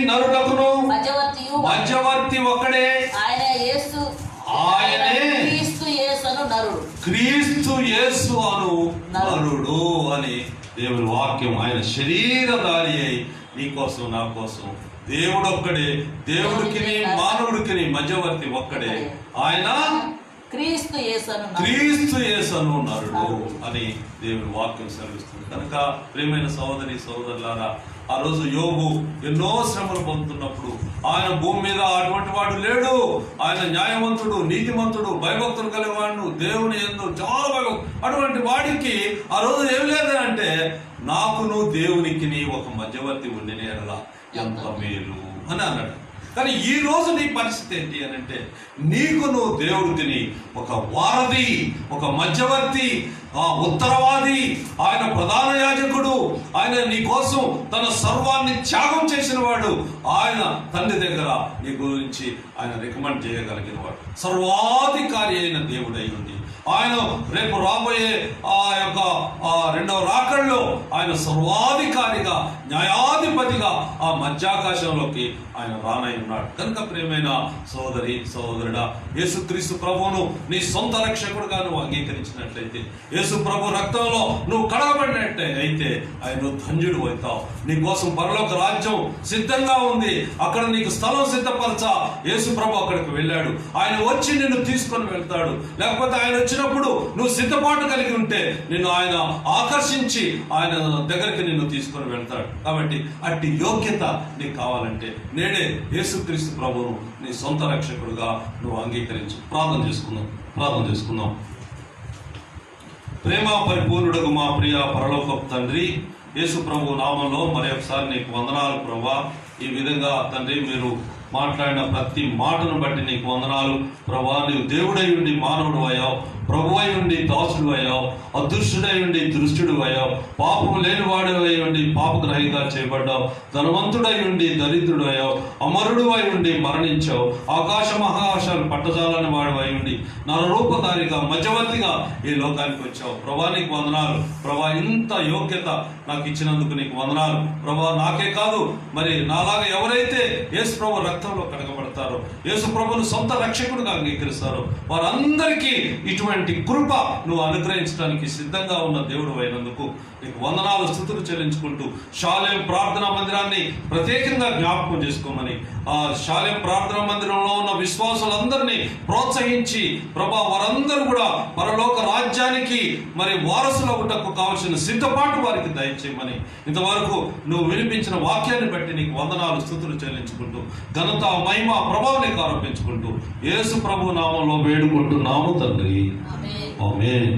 నరులకును మధ్యవర్తి ఒక్కడే. ఆయనే క్రీస్తు యేసు అను నరుడు అని దేవుని వాక్యం. ఆయన శరీరధారి అయి నీ కోసం నా కోసం దేవుడొక్కడే, దేవుడికి మానవుడికి మధ్యవర్తి ఒక్కడే. ఆయన క్రీస్తు యేసను నరుడు అని దేవుని వాక్యం సెలవిస్తుంది. కనుక ప్రియమైన సహోదరి సహోదరులారా, ఆ రోజు యోబు ఎన్నో శ్రమలు పొందుతున్నప్పుడు ఆయన భూమి మీద అటువంటి వాడు లేడు. ఆయన న్యాయవంతుడు, నీతిమంతుడు, భయభక్తులు కలిగివాడు, దేవుని యందు చాలా భయభక్తుడు. అటువంటి వాడికి ఆ రోజు ఏం లేదంటే నాకును దేవునికి ఒక మధ్యవర్తి ఉండిన ఎడల ఎంత మేలు అని అన్నాడు. కానీ ఈ రోజు నీ పరిస్థితి ఏంటి అని అంటే నీకు నువ్వు దేవుడిని ఒక వారధి, ఒక మధ్యవర్తి, ఉత్తరవాది, ఆయన ప్రధాన యాజకుడు, ఆయన నీ కోసం తన సర్వాన్ని త్యాగం చేసిన వాడు, ఆయన తండ్రి దగ్గర నీ గురించి ఆయన రికమెండ్ చేయగలిగిన వాడు, సర్వాధికారి అయిన దేవుడై ఉంది. ఆయన రేపు రాబోయే ఆ యొక్క 2వ రాకడలో ఆయన సర్వాధికారిగా, న్యాయాధిపతిగా ఆ మధ్యాకాశంలోకి ఆయన రానై ఉన్నాడు. కనుక ప్రియమైన సోదరి సోదరుడా, యేసుక్రీస్తు ప్రభువును నీ సొంత రక్షకుడుగా నువ్వు అంగీకరించినట్లయితే, యేసు ప్రభు రక్తంలో నువ్వు కడగబడినట్టే అయితే ఆయన ధన్యుడు అవుతావు. నీ కోసం పరలోక రాజ్యం సిద్ధంగా ఉంది. అక్కడ నీకు స్థలం సిద్ధపరచా యేసు ప్రభు అక్కడికి వెళ్ళాడు. ఆయన వచ్చి నిన్ను తీసుకొని వెళ్తాడు. లేకపోతే ఆయన వచ్చినప్పుడు నువ్వు సిద్ధపాటు కలిగి ఉంటే నిన్ను ఆయన ఆకర్షించి ఆయన దగ్గరికి నిన్ను తీసుకొని వెళ్తాడు. కాబట్టి అట్టి యోగ్యత నీకు కావాలంటే నేడే యేసుక్రీస్తు ప్రభువును నీ సొంత రక్షకుడుగా నువ్వు అంగీకరించు. ప్రార్థన చేసుకుందాం. ప్రేమ పరిపూర్ణుడకు మా ప్రియ పరలోకపు తండ్రి, యేసు ప్రభు నామంలో మరి ఒకసారి నీకు వందనాలు ప్రభా. ఈ విధంగా తండ్రి మీరు మాట్లాడిన ప్రతి మాటను బట్టి నీకు వందనాలు ప్రభా. నీవు దేవుడై ఉండి మానవుడు అయ్యావు. ప్రభువై ఉండి దాసుడు అయ్యావు, అదృష్టుడై ఉండి దృష్టుడు అయ్యావు, పాపము లేనివాడవై ఉండి పాపగ్రహిగా చేయబడ్డావు, ధనవంతుడై ఉండి దరిద్రుడు అయ్యావు, అమరుడు అయి ఉండి మరణించావు, ఆకాశ మహాకాశాలు పట్టజాలని వాడు అయి ఉండి నరరూపధారిగా మధ్యవర్తిగా ఈ లోకానికి వచ్చావు. ప్రభా నీకు వందనాలు. ప్రభా ఇంత యోగ్యత నాకు ఇచ్చినందుకు నీకు వందనాలు. ప్రభా నాకే కాదు, మరి నాలాగా ఎవరైతే యేసు ప్రభు రక్తంలో కడగబడతారో, యేసు ప్రభును సొంత రక్షకుడిగా అంగీకరిస్తారో వారందరికీ ఇటువంటి కృప నువ్వు అనుగ్రహించడానికి సిద్ధంగా ఉన్న దేవుడు అయినందుకు నీకు వందనాలు, స్తుతులు చెల్లించుకుంటూ షాలేం ప్రార్థనా మందిరాన్ని ప్రత్యేకంగా జ్ఞాపకం చేసుకోమని, ఆ షాలేం ప్రార్థనా మందిరంలో ఉన్న విశ్వాసులందరినీ ప్రోత్సహించి ప్రభా వారందరూ కూడా పరలోక రాజ్యానికి మరి వారసులు అవుటకు కావలసిన సిద్ధపాటు వారికి దయచేయమని, ఇంతవరకు నువ్వు వినిపించిన వాక్యాన్ని బట్టి నీకు వందనాలు, స్తుతులు చెల్లించుకుంటూ ఘనత మహిమ ప్రభావం నీకు ఆరోపించుకుంటూ యేసు ప్రభు నామంలో వేడుకుంటున్నాము తండ్రి. ఆమేన్. ఆమేన్.